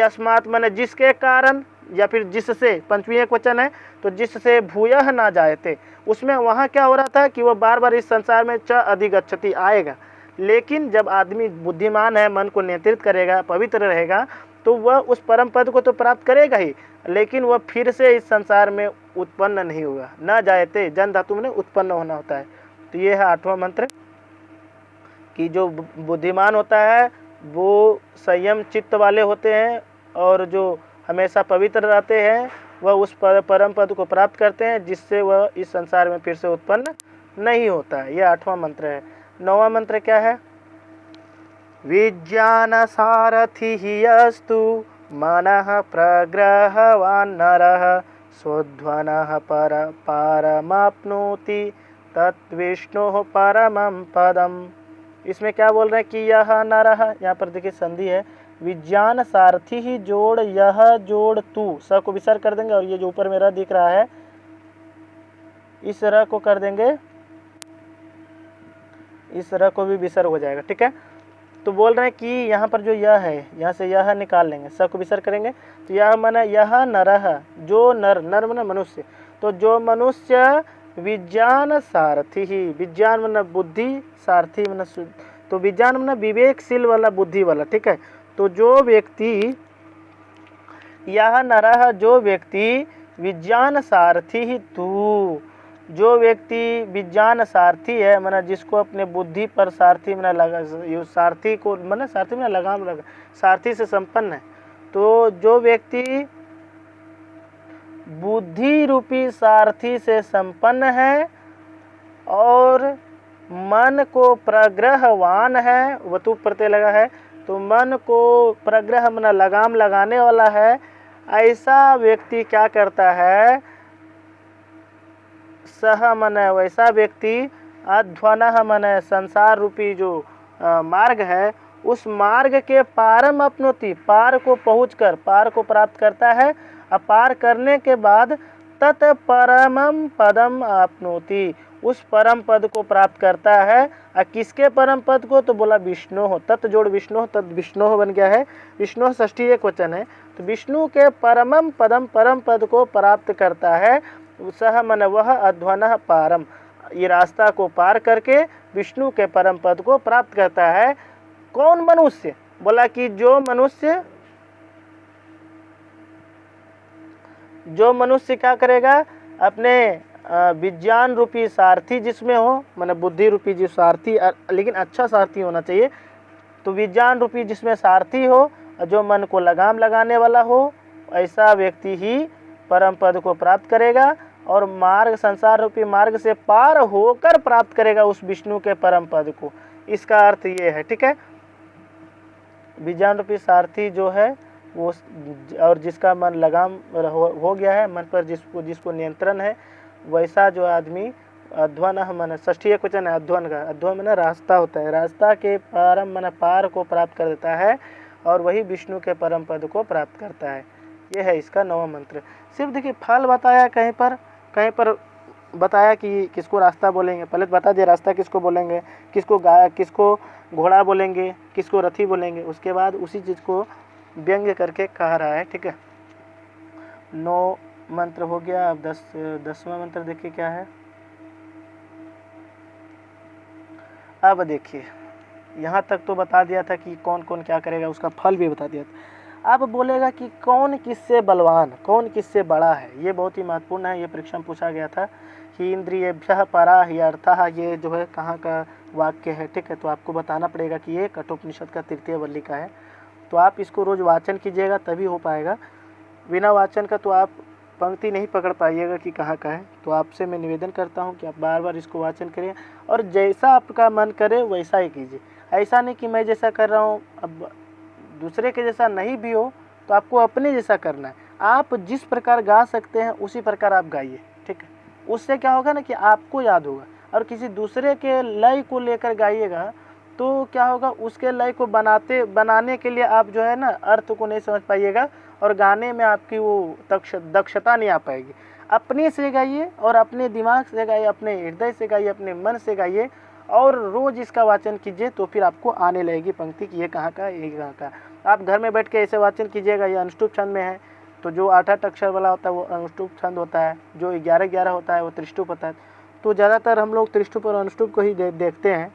अस्मात् मैंने जिसके कारण या फिर जिससे, पंचमी एक वचन है तो जिससे भूयः ना जायते, उसमें वहाँ क्या हो रहा था कि वह बार बार इस संसार में च अधिगच्छति आएगा। लेकिन जब आदमी बुद्धिमान है, मन को नियंत्रित करेगा, पवित्र रहेगा, तो वह उस परम पद को तो प्राप्त करेगा ही, लेकिन वह फिर से इस संसार में उत्पन्न नहीं होगा। न जायते जन धातु में उत्पन्न होना होता है। तो ये है 8वां मंत्र कि जो बुद्धिमान होता है वो संयम चित्त वाले होते हैं और जो हमेशा पवित्र रहते हैं वह उस परम पद को प्राप्त करते हैं, जिससे वह इस संसार में फिर से उत्पन्न नहीं होता है। यह 8वां मंत्र है। 9वां मंत्र क्या है, विज्ञान सारथि यस्तु मनः प्रग्रहवान् नरः स्वध्वनः परमाप्नोति तत्विष्णुः परमं पदम। इसमें क्या बोल रहे हैं कि यह नरः, यहाँ पर देखिए संधि है, विज्ञान सारथी ही जोड़ यह जोड़ तू, स को विसर्ग कर देंगे और ये जो ऊपर में र दिख रहा है इस र को कर देंगे, इस र को भी विसर्ग हो जाएगा, ठीक है। तो बोल रहे हैं कि यहाँ पर जो यह है, यहाँ से यह निकाल लेंगे, स को विसर्ग करेंगे तो यह माना यह नरः, जो नर, नर माना मनुष्य, तो जो मनुष्य विज्ञान सारथी ही, विज्ञान माना बुद्धि, सारथी माना, तो विज्ञान माना विवेकशील वाला, बुद्धि वाला, ठीक है। तो जो व्यक्ति, यह नरः जो व्यक्ति विज्ञान सारथी ही तू, जो व्यक्ति विज्ञान सारथी है, माना जिसको अपने बुद्धि पर सारथी माना लगा, सारथी को माना सारथी माना लगाम लगा, सारथी से संपन्न है। तो जो व्यक्ति बुद्धि रूपी सारथी से संपन्न है और मन को प्रग्रहवान है, वतु प्रत्यय लगा है, तो मन को प्रग्रह माना लगाम लगाने वाला है, ऐसा व्यक्ति क्या करता है, सह मन वैसा व्यक्ति, अध्वनः मन संसार रूपी जो मार्ग है, उस मार्ग के पारम अपनोति, पार को पहुंचकर पार को प्राप्त करता है। अपार करने के बाद तत् परमम पदम आपनोति, उस परम पद को प्राप्त करता है। किसके परम पद को, तो बोला विष्णु हो, तत् जोड़ विष्णु हो, तत् विष्णु हो बन गया है, विष्णु षष्ठी एक वचन है। तो विष्णु के परमम पदम, परम पद को प्राप्त करता है। सह मन वह अध्वनः पारम, ये रास्ता को पार करके विष्णु के परम पद को प्राप्त करता है। कौन मनुष्य, बोला कि जो मनुष्य क्या करेगा, अपने विज्ञान रूपी सारथी जिसमें हो, माने बुद्धि रूपी जो सारथी, लेकिन अच्छा सारथी होना चाहिए। तो विज्ञान रूपी जिसमें सारथी हो, जो मन को लगाम लगाने वाला हो, ऐसा व्यक्ति ही परम पद को प्राप्त करेगा और मार्ग, संसार रूपी मार्ग से पार होकर प्राप्त करेगा उस विष्णु के परम पद को। इसका अर्थ ये है, ठीक है। विज्ञान रूपी सारथी जो है वो, और जिसका मन लगाम हो गया है, मन पर जिसको नियंत्रण है, वैसा जो आदमी अध्वनः मन षष्ठी एक वचन है, अध्वन का, अध्वन माने रास्ता होता है, रास्ता के परम माने पार को प्राप्त कर देता है और वही विष्णु के परम पद को प्राप्त करता है। ये है इसका 9वां मंत्र। सिर्फ देखिए फल बताया, कहीं पर बताया कि किसको रास्ता बोलेंगे, पहले तो बता दिया रास्ता किसको बोलेंगे, किसको गाय, किसको घोड़ा बोलेंगे, किसको रथी बोलेंगे, उसके बाद उसी चीज़ को व्यंग्य करके कह रहा है, ठीक है। 9 मंत्र हो गया। अब 10वां मंत्र देखिए क्या है। अब देखिए यहाँ तक तो बता दिया था कि कौन कौन क्या करेगा, उसका फल भी बता दिया था। अब बोलेगा कि कौन किससे बलवान, कौन किससे बड़ा है। ये बहुत ही महत्वपूर्ण है, ये परीक्षा में पूछा गया था कि इंद्रियेभ्यः परा हि अर्थः, ये जो है कहाँ का वाक्य है, ठीक है। तो आपको बताना पड़ेगा कि ये कठोपनिषद का तृतीय वल्ली का है। तो आप इसको रोज़ वाचन कीजिएगा तभी हो पाएगा, बिना वाचन का तो आप पंक्ति नहीं पकड़ पाइएगा कि कहाँ का है, तो आपसे मैं निवेदन करता हूँ कि आप बार बार इसको वाचन करें और जैसा आपका मन करे वैसा ही कीजिए। ऐसा नहीं कि मैं जैसा कर रहा हूँ अब दूसरे के जैसा नहीं भी हो तो आपको अपने जैसा करना है। आप जिस प्रकार गा सकते हैं उसी प्रकार आप गाइए, ठीक है। उससे क्या होगा ना कि आपको याद होगा। और किसी दूसरे के लय को लेकर गाइएगा तो क्या होगा, उसके लय को बनाने के लिए आप जो है ना अर्थ को नहीं समझ पाइएगा और गाने में आपकी वो दक्षता नहीं आ पाएगी। अपने से गाइए और अपने दिमाग से गाइए, अपने हृदय से गाइए, अपने मन से गाइए और रोज़ इसका वाचन कीजिए तो फिर आपको आने लगेगी पंक्ति कि ये कहाँ का है, ये कहाँ का है। आप घर में बैठ के ऐसे वाचन कीजिएगा। ये अनुष्टुप छंद में है तो जो 8-8 अक्षर वाला होता है वो अनुष्टुप छंद होता है, जो 11-11 होता है वो त्रिष्टुप होता है। तो ज़्यादातर हम लोग त्रिष्टुप और अनुष्टुप को ही देखते हैं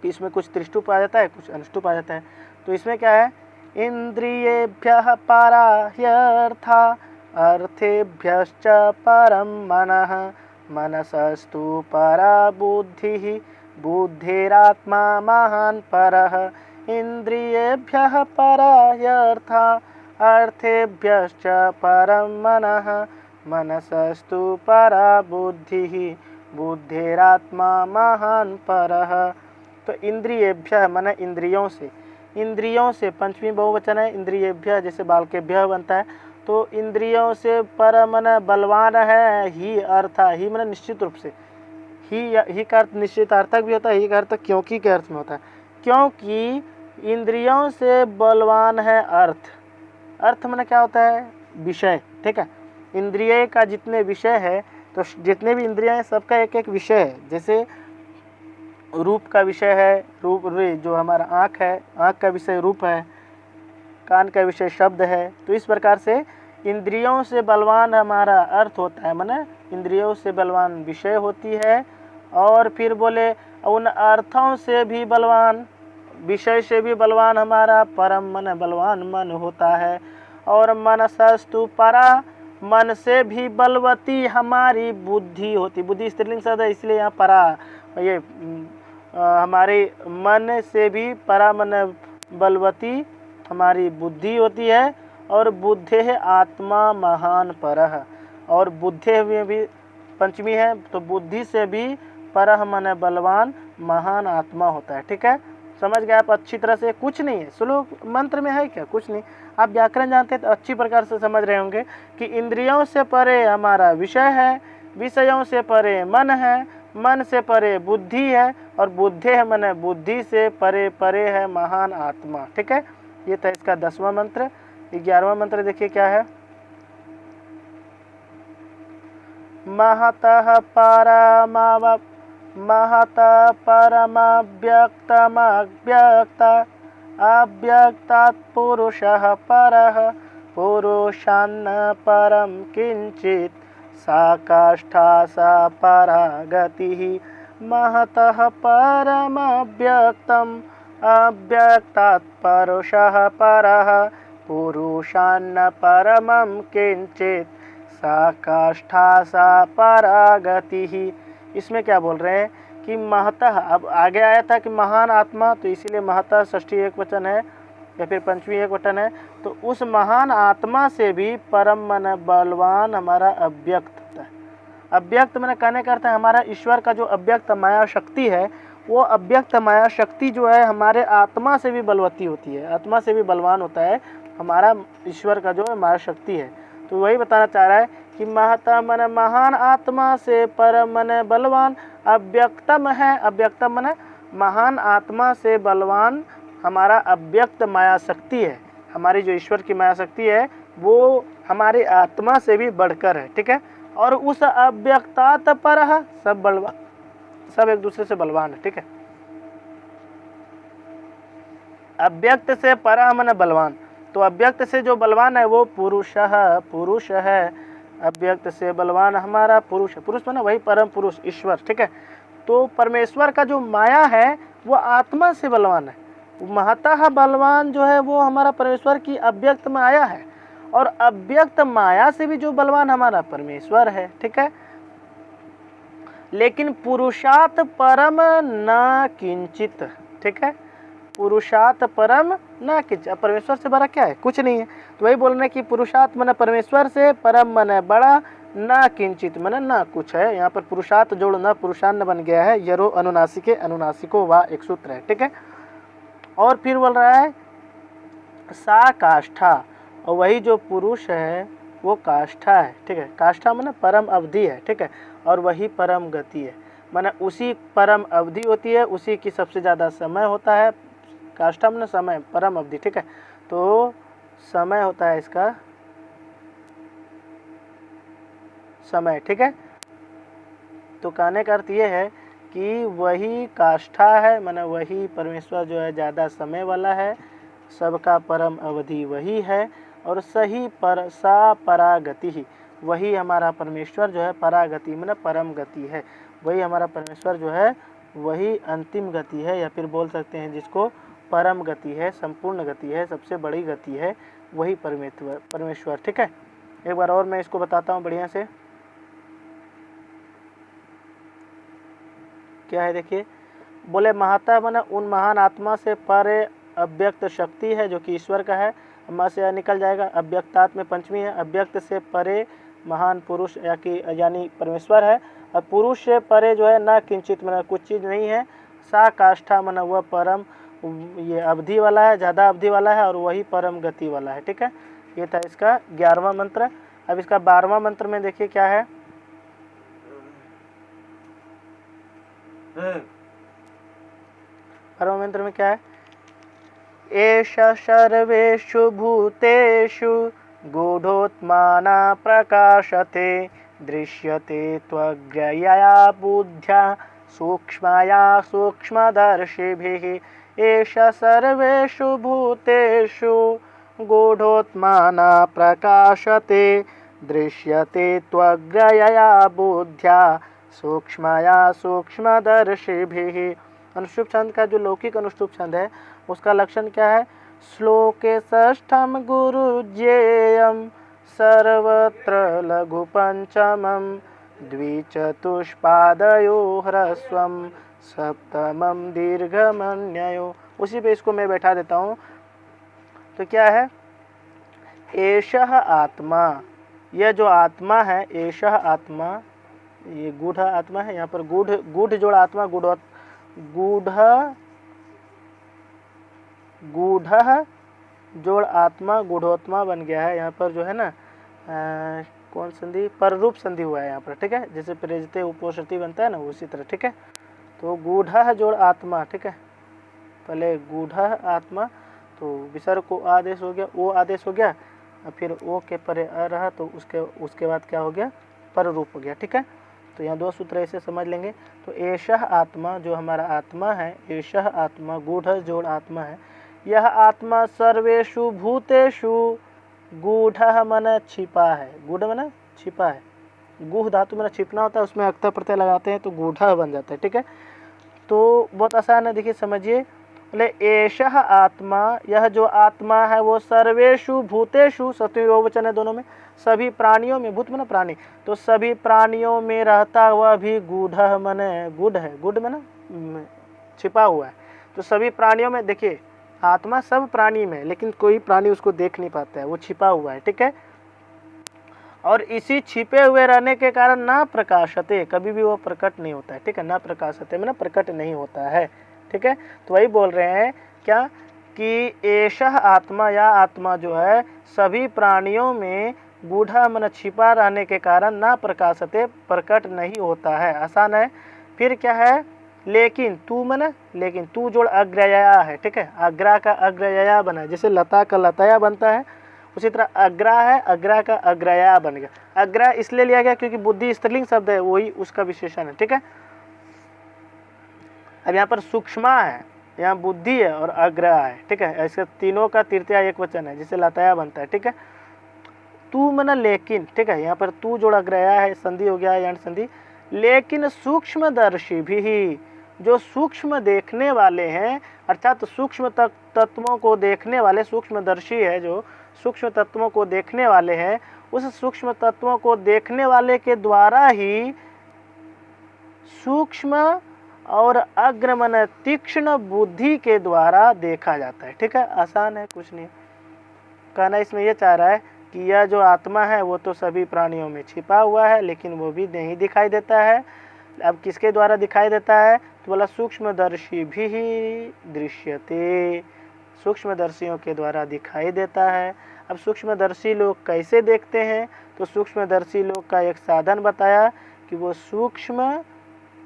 कि इसमें कुछ त्रिष्टुप आ जाता है, कुछ अनुष्टुप आ जाता है। तो इसमें क्या है, इंद्रियेभ्यः परा ह्यर्था अर्थेभ्यश्च परं मनः मनसस्तु परा बुद्धिः बुद्धिरात्मा महान् परः। इंद्रियेभ्यः परा ह्यर्था अर्थेभ्यश्च परं मनः मनसस्तु परा बुद्धिः बुद्धिरात्मा महान् परः। तो इंद्रियेभ्यः माने इंद्रियों से पंचमी बहुवचन है। इंद्रियेभ्यः जैसे बालकेभ्यः बनता है तो इंद्रियों से पर मन बलवान है। ही अर्थ, ही माने निश्चित रूप से, ही का अर्थ निश्चितार्थक भी होता है, ही का अर्थ क्योंकि के अर्थ में होता है। क्योंकि इंद्रियों से बलवान है अर्थ माने क्या होता है, विषय, ठीक है। इंद्रिय का जितने विषय है तो जितने भी इंद्रियां हैं सबका एक एक विषय है। जैसे रूप का विषय है, रूप जो हमारा आँख है, आँख का विषय रूप है, कान का विषय शब्द है। तो इस प्रकार से इंद्रियों से बलवान हमारा अर्थ होता है, माने इंद्रियों से बलवान विषय होती है। और फिर बोले उन अर्थों से भी बलवान, विषय से भी बलवान हमारा परम मन बलवान मन होता है। और मनसस्तु परा, मन से भी बलवती हमारी बुद्धि होती। बुद्धि स्त्रीलिंग शब्द है इसलिए यहाँ परा, ये हमारे मन से भी परा मन बलवती हमारी बुद्धि होती है। और बुद्धे आत्मा महान परः, और बुद्धे में भी पंचमी है तो बुद्धि से भी परः मन बलवान महान आत्मा होता है, ठीक है। समझ गए आप अच्छी तरह से। कुछ नहीं है श्लोक मंत्र में है क्या, कुछ नहीं। आप व्याकरण जानते हैं तो अच्छी प्रकार से समझ रहे होंगे कि इंद्रियों से परे हमारा विषय है, विषयों से परे मन है, मन से परे बुद्धि है, और बुद्धि है मन बुद्धि से परे परे है महान आत्मा, ठीक है। ये था इसका 10वां मंत्र। 11वां मंत्र देखिए क्या है। महतः परमव्यक्तमव्यक्त अव्यक्तात् पुरुषः परः पुरुषान्न परं किंचित् सा काष्ठा सा परा गतिः। महतः परमव्यक्तम् अव्यक्तात् पुरुषः परः पुरुषान्न परमं किंचित् सा काष्ठा सा परा गतिः। इसमें क्या बोल रहे हैं कि महतः, अब आगे आया था कि महान आत्मा, तो इसीलिए महतः षष्ठी एक वचन है या फिर पंचमी एक वचन है। तो उस महान आत्मा से भी परम मन बलवान हमारा अव्यक्त होता है। अव्यक्त मैंने कहने का अर्थ है हमारा ईश्वर का जो अव्यक्त माया शक्ति है, वो अव्यक्त माया शक्ति जो है हमारे आत्मा से भी बलवती होती है, आत्मा से भी बलवान होता है हमारा ईश्वर का जो माया शक्ति है। तो वही बताना चाह रहा है कि महता मन महान आत्मा से परम मन बलवान अव्यक्तम है। अव्यक्तम मन महान आत्मा से बलवान हमारा अव्यक्त माया शक्ति है। हमारी जो ईश्वर की माया शक्ति है वो हमारी आत्मा से भी बढ़कर है, ठीक है। और उस अव्यक्तात परः, सब बलवान, सब एक दूसरे से बलवान है, ठीक है। अव्यक्त से परः मन बलवान, तो अव्यक्त से जो बलवान है वो पुरुष है। अव्यक्त से बलवान हमारा पुरुष है। पुरुष माना वही परम पुरुष ईश्वर, ठीक है। तो परमेश्वर का जो माया है वो आत्मा से बलवान है। महतः बलवान जो है वो हमारा परमेश्वर की अव्यक्त माया है, और अव्यक्त माया से भी जो बलवान हमारा परमेश्वर है, ठीक है। लेकिन पुरुषात् परम न किंचित, ठीक है। पुरुषात् परम न किंच। अब परमेश्वर से बड़ा क्या है? कुछ नहीं है। तो वही बोल रहे हैं कि पुरुषात् मन परमेश्वर से, परम मन बड़ा, न किंचित मन न कुछ है। यहाँ पर पुरुषात् जोड़ न पुरुषान्न बन गया है। यरो अनुनासिके अनुनासिको वा एक सूत्र है, ठीक है। और फिर बोल रहा है सा काष्ठा, और वही जो पुरुष है वो काष्ठा है, ठीक है। काष्ठा माने परम अवधि है, ठीक है। और वही परम गति है, माने उसी परम अवधि होती है, उसी की सबसे ज़्यादा समय होता है। काष्ठा माने समय, परम अवधि, ठीक है। तो समय होता है इसका समय, ठीक है। तो कहने का अर्थ ये है कि वही काष्ठा है, माने वही परमेश्वर जो है ज़्यादा समय वाला है, सबका परम अवधि वही है। और सही पर सा परागति ही, वही हमारा परमेश्वर जो है परागति माने परम गति है। वही हमारा परमेश्वर जो है वही अंतिम गति है, या फिर बोल सकते हैं जिसको परम गति है, संपूर्ण गति है, सबसे बड़ी गति है, वही परमेश्वर, ठीक है। एक बार और मैं इसको बताता हूँ बढ़िया से। क्या है देखिए, बोले महता माने उन महान आत्मा से परे अव्यक्त शक्ति है जो कि ईश्वर का है। माँ से निकल जाएगा, अव्यक्तात् में पंचमी है। अव्यक्त से परे महान पुरुष यानी परमेश्वर है। और पुरुष से परे जो है ना किंचित माने कुछ चीज़ नहीं है। सा काष्ठा माने वह परम ये अवधि वाला है, ज़्यादा अवधि वाला है, और वही परम गति वाला है, ठीक है। ये था इसका 11वां मंत्र। अब इसका 12वां मंत्र में देखिए क्या है। 12वां मंत्र में क्या है? एष सर्वेषु भूतेषु गूढ़ोत्माना प्रकाशते, दृश्यते त्वग्रया बुद्ध्या सूक्ष्मया सूक्ष्मदर्शिभिः। एष सर्वेषु भूतेषु गूढ़ोत्माना प्रकाशते, दृश्यते त्वग्रया बुद्ध्या सूक्ष्मया सूक्ष्मदर्शिभिः। अनुष्टुप छंद का जो लौकिक अनुष्टुप छंद है उसका लक्षण क्या है? श्लोके षष्ठम गुरुज्ञेयं सर्वत्र लघु पंचमं, द्विचतुष्पादयो ह्रस्वं सप्तमं दीर्घमन्ययो। उसी पे इसको मैं बैठा देता हूँ। तो क्या है? एषः आत्मा, यह जो आत्मा है, एषः आत्मा, ये गूढ़ आत्मा है। यहाँ पर गूढ़ जोड़ आत्मा, गूढ़ जोड़ आत्मा गूढ़ोत्मा बन गया है। यहाँ पर जो है ना कौन संधि? पर रूप संधि हुआ है यहाँ पर, ठीक है। जैसे प्रेजते उपोषति बनता है ना, उसी तरह, ठीक है। तो गूढ़ जोड़ आत्मा, ठीक है। पहले गूढ़ आत्मा, तो विसर्ग को आदेश हो गया, ओ आदेश हो गया, और फिर ओ के परे अ रहा, तो उसके बाद क्या हो गया? पर रूप हो गया, ठीक है। तो यहाँ 2 सूत्र ऐसे समझ लेंगे। तो एषः आत्मा, जो हमारा आत्मा है, एषः आत्मा गूढ़ जोड़ आत्मा है। यह आत्मा सर्वेषु भूतेषु, गूढ़ मन छिपा है, गूढ़ मन छिपा है। गूढ़ धातु में छिपना होता है, उसमें अक्ता प्रत्यय लगाते हैं तो गूढ़ बन जाता है, ठीक है। तो बहुत आसान है, देखिए समझिए। बोले एषः आत्मा, यह जो आत्मा है वो सर्वेषु भूतेषु, सप्तमी बहुवचन है दोनों में, सभी प्राणियों में, भूत माने प्राणी, तो सभी प्राणियों में रहता हुआ भी गूढ़ माने गुड है, गुड माने छिपा हुआ है। तो सभी प्राणियों में, देखिए आत्मा सब प्राणी में, लेकिन कोई प्राणी उसको देख नहीं पाता है, वो छिपा हुआ है, ठीक है। और इसी छिपे हुए रहने के कारण ना प्रकाशते, कभी भी वो प्रकट नहीं होता है, ठीक है। ना प्रकाशते माने प्रकट नहीं होता है, ठीक है। तो वही बोल रहे हैं क्या कि एषः आत्मा, या आत्मा जो है सभी प्राणियों में गूढ़ मन छिपा रहने के कारण ना प्रकाशते, प्रकट नहीं होता है। आसान है। फिर क्या है? लेकिन तू मन, लेकिन तू जोड़ अग्रया है, ठीक है। अग्रा का अग्रया बना, जैसे लता का लताया बनता है, उसी तरह अग्रा है, अग्रा का अग्रया बन गया। अग्रा इसलिए लिया गया क्योंकि बुद्धि स्त्रीलिंग शब्द है, वही उसका विशेषण है, ठीक है। अब यहाँ पर सूक्ष्मा है, यहाँ बुद्धि है और अग्रह है, ठीक है। ऐसे तीनों का तृतीया एक वचन है, जिसे लताया बनता है, ठीक है। तू मन लेकिन, ठीक है, यहाँ पर तू जोड़ अग्रया है, संधि हो गया है, संधि। लेकिन सूक्ष्मदर्शी भी, जो सूक्ष्म देखने वाले हैं, अर्थात सूक्ष्म तत्वों को देखने वाले, सूक्ष्मदर्शी है जो सूक्ष्म तत्वों को देखने वाले हैं, उस सूक्ष्म तत्वों को देखने वाले के द्वारा ही सूक्ष्म और अग्र मन तीक्ष्ण बुद्धि के द्वारा देखा जाता है। ठीक है, आसान है, कुछ नहीं। कहना इसमें यह चाह रहा है कि यह जो आत्मा है वो तो सभी प्राणियों में छिपा हुआ है, लेकिन वो भी नहीं दिखाई देता है। अब किसके द्वारा दिखाई देता है? तो बोला सूक्ष्मदर्शी भी दृश्यते, सूक्ष्मदर्शियों के द्वारा दिखाई देता है। अब सूक्ष्मदर्शी लोग कैसे देखते हैं? तो सूक्ष्मदर्शी लोग का एक साधन बताया कि वो सूक्ष्म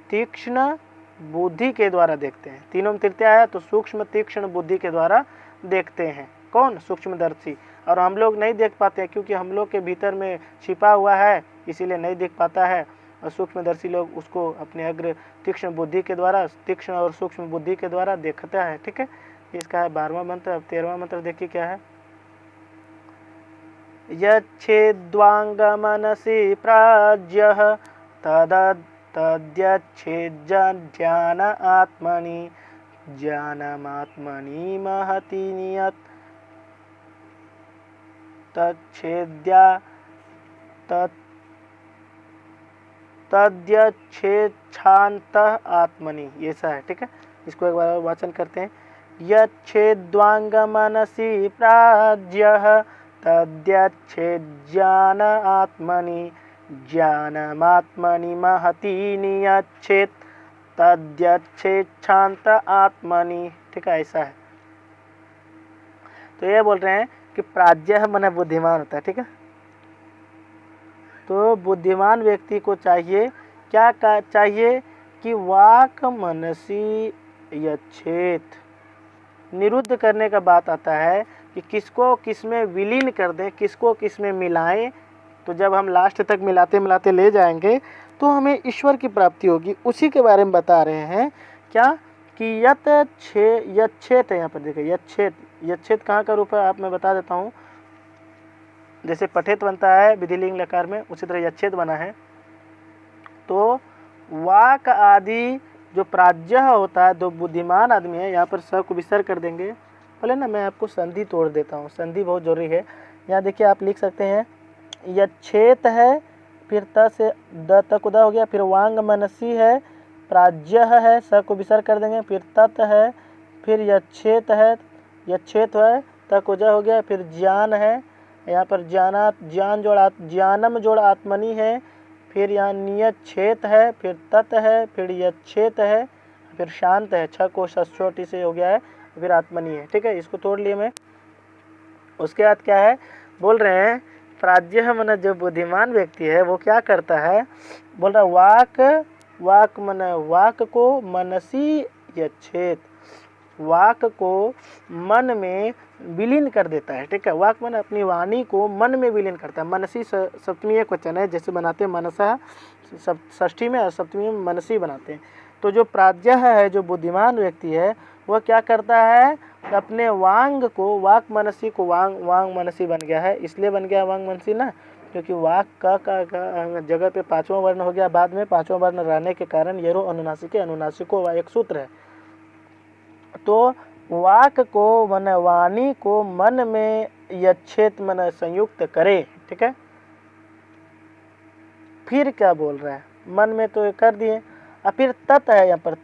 तीक्ष्ण बुद्धि के द्वारा देखते हैं। तीनों में तृतीया है, तो सूक्ष्म तीक्ष्ण बुद्धि के द्वारा देखते हैं। कौन? सूक्ष्मदर्शी। और हम लोग नहीं देख पाते हैं क्योंकि हम लोग के भीतर में छिपा हुआ है, इसीलिए नहीं दिख पाता है। और सूक्ष्मदर्शी लोग उसको अपने अग्र तीक्ष्ण बुद्धि के द्वारा, तीक्ष्ण और सूक्ष्म बुद्धि के द्वारा देखता है। ठीक है, इसका है 12वां मंत्र। अब 13वां मंत्र देखिए क्या है। यच्छेद्वांग मनसि प्राज्यः तद्यच्छेज्ज्ञान आत्मनि ज्ञानमात्मनि महति नियत् तच्छेद्या तद्यच्छेच्छान्तः आत्मनि, ये सा है। ठीक है, इसको एक बार वाचन करते हैं। यच्छेद्वांग मनसि प्राज्यः तद्यच्छेज्ज्ञान आत्मनि ज्ञानमात्मनि महति नियच्छेत् तद्यच्छेच्छान्त आत्मनि। ठीक है, ऐसा है। तो ये बोल रहे हैं कि प्राज्ञः माने बुद्धिमान होता है। ठीक है, तो बुद्धिमान व्यक्ति को चाहिए क्या चाहिए कि वाक मनसी यच्छेत, निरुद्ध करने का बात आता है कि किसको किसमें विलीन कर दें, किसको किसमें मिलाएं। तो जब हम लास्ट तक मिलाते मिलाते ले जाएंगे तो हमें ईश्वर की प्राप्ति होगी। उसी के बारे में बता रहे हैं क्या कि यच्छेत है। यहाँ पर देखिए यच्छेत कहाँ का रूप है, आप मैं बता देता हूँ। जैसे पठेत बनता है विधिलिंग लकार में, उसी तरह यच्छेत बना है। तो वाक आदि जो प्राज्ञ होता है, जो बुद्धिमान आदमी है, यहाँ पर स को विसर्ग कर देंगे। पहले ना मैं आपको संधि तोड़ देता हूँ, संधि बहुत जरूरी है। यहाँ देखिए आप लिख सकते हैं यच्छेत है, फिर त से द तक उदा हो गया, फिर वांग मनसी है, प्राज्ञ है, स को विसर्ग कर देंगे, फिर तत् है, फिर यच्छेत है, यच्छेत है, तक उजा हो गया, फिर ज्ञान है, यहाँ पर ज्ञान जोड़ ज्ञानम जोड़ आत्मनि है, फिर यहाँ नियच्छेत है, फिर तत् है, फिर यच्छेत है, फिर शांत है, छ को छोटी से हो गया है, फिर आत्मनि है। ठीक है, इसको तोड़ लिए मैं। उसके बाद क्या है बोल रहे हैं, प्राज्ञ मन जो बुद्धिमान व्यक्ति है वो क्या करता है, बोल रहा वाक मन वाक को मनसी यच्छेत, वाक को मन में विलीन कर देता है। ठीक है, वाक मन अपनी वाणी को मन में विलीन करता है। मनसी सप्तमी एक वचन है, जैसे बनाते हैं मनसा षष्ठी में और सप्तमी में मनसी बनाते हैं। तो जो प्राज्ञ है, जो बुद्धिमान व्यक्ति है, वह क्या करता है, अपने वांग को, वाक मनसी को वांग मनसी बन गया है। इसलिए बन गया वांग मनसी ना, क्योंकि वाक का जगह पे पांचवा वर्ण हो गया, बाद में पांचवा वर्ण रहने के कारण येरो अनुनासिके अनुनासिको एक सूत्र है। तो वाक को मन वाणी को मन में यच्छेत मन संयुक्त करे। ठीक है, फिर क्या बोल रहा है, मन में तो कर दिए, अब फिर तत् है, यहाँ पर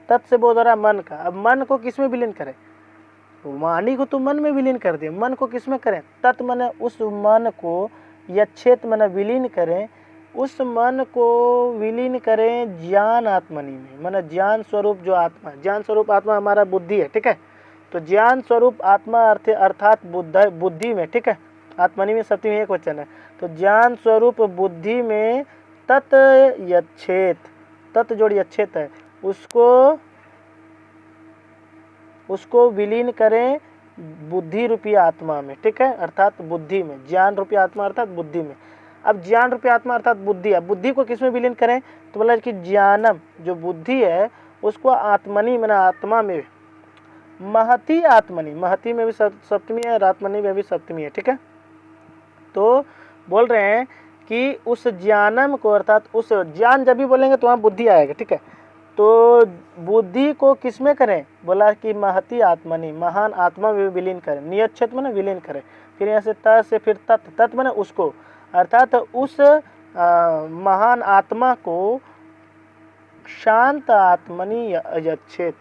तत् से बोल रहा है मन का। अब मन को किसमें विलीन करें, वाणी को तो मन में विलीन कर दिए, मन को किसमें करें, तत् मन उस मन को यच्छेत मन विलीन करें, उस मन को विलीन करें ज्ञान आत्मनि में, मन ज्ञान स्वरूप जो आत्मा, ज्ञान स्वरूप आत्मा हमारा बुद्धि है। ठीक है, तो ज्ञान स्वरूप आत्मा अर्थात बुद्धि में। ठीक है, आत्मनि में सप्तमी एक वचन है, तो ज्ञान स्वरूप बुद्धि में तत् यच्छेत, तत् जोड़ यच्छेत है, उसको विलीन करें बुद्धि रूपी आत्मा में। ठीक है, अर्थात बुद्धि में, ज्ञान रूपी आत्मा अर्थात बुद्धि में। अब ज्ञान रूपी आत्मा अर्थात बुद्धि है, बुद्धि को किसमें विलीन करें, तो बोला कि ज्ञानम जो बुद्धि है उसको आत्मनि मैंने आत्मा में, महति आत्मनि, महति में भी सप्तमी है और आत्मनि में भी सप्तमी है। ठीक है, तो बोल रहे हैं कि उस ज्ञानम को, अर्थात उस ज्ञान जब भी बोलेंगे तो वहाँ बुद्धि आएगा। ठीक है, तो बुद्धि को किसमें करें, बोला कि महति आत्मनि, महान आत्मा में विलीन करें, नियच्छेत में विलीन करें। फिर यहाँ से त से फिर तत् में उसको, अर्थात उस महान आत्मा को शांत आत्मनि यच्छेत,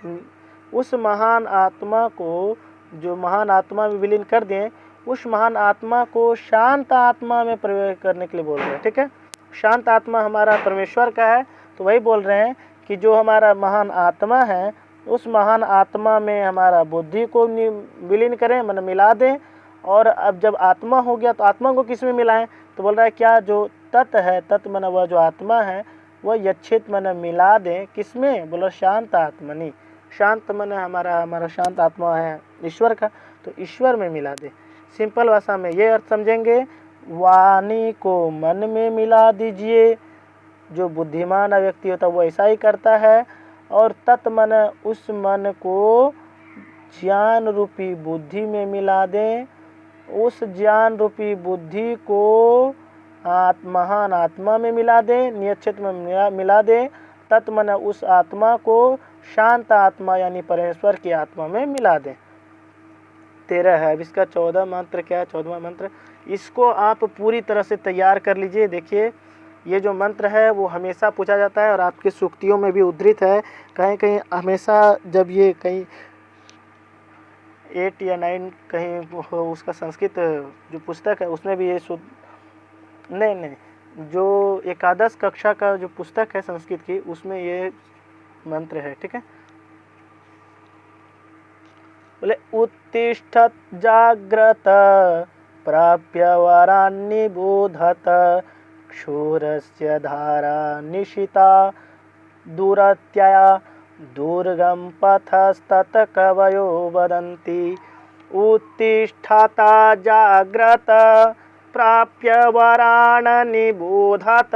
उस महान आत्मा को, जो महान आत्मा में विलीन कर दें, उस महान आत्मा को शांत आत्मा में प्रवेश करने के लिए बोल रहे हैं। ठीक है, शांत आत्मा हमारा परमेश्वर का है, तो वही बोल रहे हैं कि जो हमारा महान आत्मा है उस महान आत्मा में हमारा बुद्धि को विलीन करें, मन मिला दें। और अब जब आत्मा हो गया तो आत्मा को किस में मिलाएं, तो बोल रहा है क्या जो तत् है, तत् मन वह जो आत्मा है वह यच्छित मन मिला दें, किसमें, बोला शांत आत्मनि, शांत मन हमारा शांत आत्मा है ईश्वर का, तो ईश्वर में मिला दे। सिंपल भाषा में ये अर्थ समझेंगे, वाणी को मन में मिला दीजिए, जो बुद्धिमान व्यक्ति होता है वो ऐसा ही करता है। और तत्मन, उस मन को ज्ञान रूपी बुद्धि में मिला दें, उस ज्ञान रूपी बुद्धि को महान आत्मा में मिला दें, नियच्छित में मिला दें, तत्मन उस आत्मा को शांत आत्मा यानी परमेश्वर की आत्मा में मिला दें। 13 है। अब इसका 14 मंत्र क्या है, 14वां मंत्र, इसको आप पूरी तरह से तैयार कर लीजिए। देखिए ये जो मंत्र है वो हमेशा पूछा जाता है और आपके सूक्तियों में भी उद्धृत है, कहीं कहीं हमेशा जब ये कहीं 8 या 9 कहीं उसका संस्कृत जो पुस्तक है उसमें भी ये नहीं, जो एकादश कक्षा का जो पुस्तक है संस्कृत की उसमें ये मंत्र है। ठीक है, बोले उत्तिष्ठत जाग्रत प्राप्य वरान्नि बोधत क्षोरस्य धारा निशिता दूरत्यया दुर्गम पथस्तत कवयो वदन्ति। उत्तिष्ठता जाग्रत प्राप्य वरान् निबोधत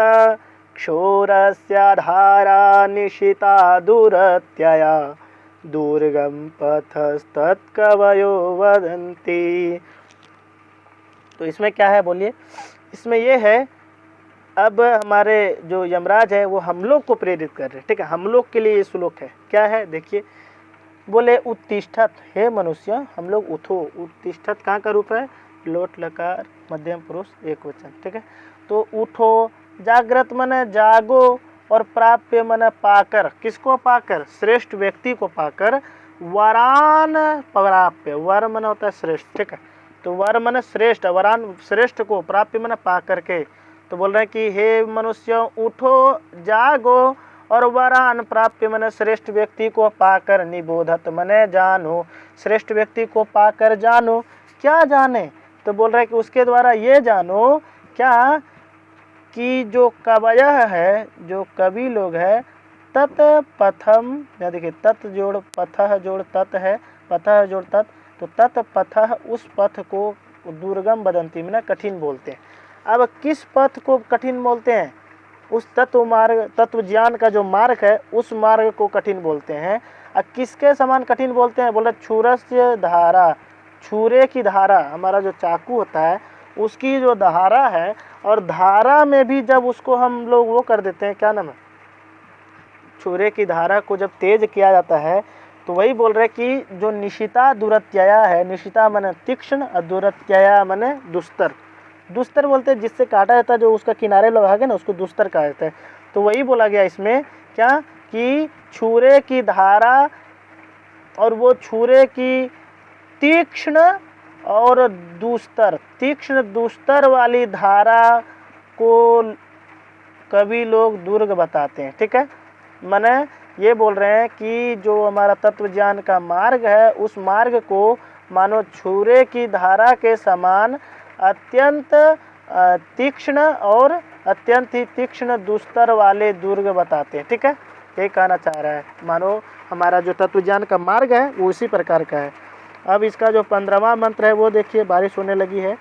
क्षोरस्य धारा निशिता दूरत्यया दुर्गम पथस्तत्कवयो वदन्ति। तो इसमें क्या है बोलिए, इसमें ये है, अब हमारे जो यमराज है वो हम लोग को प्रेरित कर रहे हैं। ठीक है, हम लोग के लिए ये श्लोक है। क्या है देखिए, बोले उत्तिष्ठत, हे मनुष्य हम लोग उठो। उत्तिष्ठत कहाँ का रूप है, लोट लकार मध्यम पुरुष एक वचन। ठीक है, तो उठो, जागृत मन जागो, और प्राप्य मन पाकर, किसको पाकर, श्रेष्ठ व्यक्ति को पाकर, वरान प्राप्य, वर मन होता है श्रेष्ठ। ठीक है, तो वर मन श्रेष्ठ, वरान श्रेष्ठ को, प्राप्य मन पा करके, तो बोल रहे हैं कि हे मनुष्य उठो जागो और वरान प्राप्य मन श्रेष्ठ व्यक्ति को पाकर, निबोधत मने जानो, श्रेष्ठ व्यक्ति को पाकर जानो। क्या जाने, तो बोल रहे हैं कि उसके द्वारा ये जानो क्या, कि जो कवयः है, जो कवि लोग है, तत् पथम, या देखिए तत् जोड़ पथः जोड़ तत् है, पथः जोड़ तत्, तो तत् पथः उस पथ को दुर्गम वदन्ति में कठिन बोलते हैं। अब किस पथ को कठिन बोलते हैं, उस तत्व मार्ग, तत्व ज्ञान का जो मार्ग है उस मार्ग को कठिन बोलते हैं। अब किसके समान कठिन बोलते हैं, बोले छुरस्य धारा, छुरे की धारा, हमारा जो चाकू होता है उसकी जो धारा है, और धारा में भी जब उसको हम लोग वो कर देते हैं, क्या नाम है, छुरे की धारा को जब तेज किया जाता है, तो वही बोल रहे कि जो निशिता दुरत्यया है, निशिता माने तीक्ष्ण और दुरत्यया माने दुस्तर। दुस्तर बोलते हैं जिससे काटा जाता है, जो उसका किनारे लगा के ना उसको दुस्तर कहा जाता है। तो वही बोला गया इसमें क्या, कि छुरे की धारा, और वो छुरे की तीक्ष्ण और दुस्तर, तीक्ष्ण दुस्तर वाली धारा को कवि लोग दुर्ग बताते हैं। ठीक है, माने ये बोल रहे हैं कि जो हमारा तत्व ज्ञान का मार्ग है उस मार्ग को मानो छुरे की धारा के समान अत्यंत तीक्ष्ण और अत्यंत ही तीक्ष्ण दुस्तर वाले दुर्ग बताते हैं। ठीक है, ये कहना चाह रहा है, मानो हमारा जो तत्व ज्ञान का मार्ग है वो उसी प्रकार का है। अब इसका जो 15वां मंत्र है वो देखिए, बारिश होने लगी है।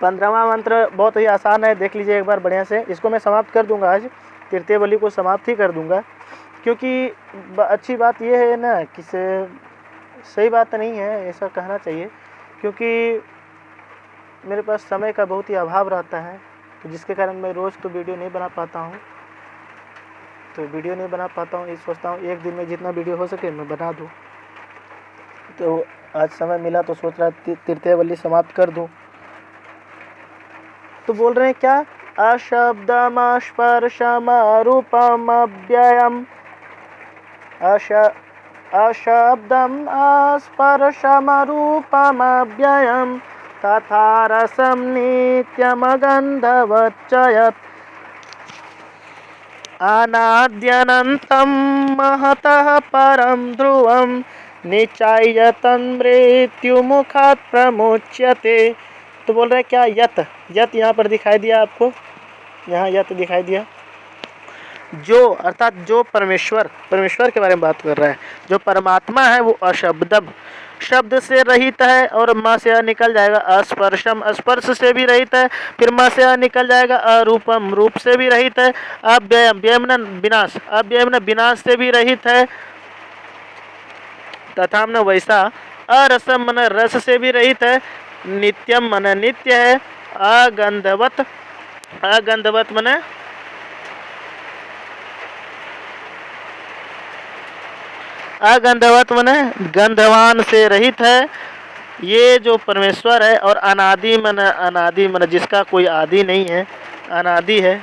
15वां मंत्र बहुत ही आसान है, देख लीजिए एक बार बढ़िया से। इसको मैं समाप्त कर दूंगा, आज तृतीय बलि को समाप्त ही कर दूंगा, क्योंकि अच्छी बात ये है ना कि सही बात नहीं है ऐसा कहना चाहिए, क्योंकि मेरे पास समय का बहुत ही अभाव रहता है, तो जिसके कारण मैं रोज़ तो वीडियो नहीं बना पाता हूँ, ये सोचता हूँ एक दिन में जितना वीडियो हो सके मैं बना दूँ। तो आज समय मिला तो सोच रहा तृतीय बलि समाप्त कर दूँ। तो बोल रहे हैं क्या, अशब्दमस्पर्शमरूपमव्ययम् अशब्दम् अस्पर्शमरूपमव्ययम् तथा रसं नित्यमगन्धवच्च यत् अनाद्यनन्तं महतः परं ध्रुवं निचायतं मृत्युमुखात् प्रमुच्यते। तो बोल रहे क्या यत यत यहाँ पर दिखाई दिया आपको, यहाँ यत दिखाई दिया। जो अर्थात जो परमेश्वर के बारे में बात कर रहा है, जो परमात्मा है वो अशब्दम शब्द से रहित है और म से निकल जाएगा अस्पर्शम स्पर्श से भी रहित है, फिर म से निकल जाएगा अरूपम रूप से भी रहित है, अव्ययम व्ययम न विनाश अव्ययम न विनाश से भी रहित है, तथा न वैसा अरसम मन रस से भी रहित है, नित्यम मन नित्य है, अगंधवत मन अगंधवत मन गंधवान से रहित है। ये जो परमेश्वर है और अनादि मन जिसका कोई आदि नहीं है, अनादि है।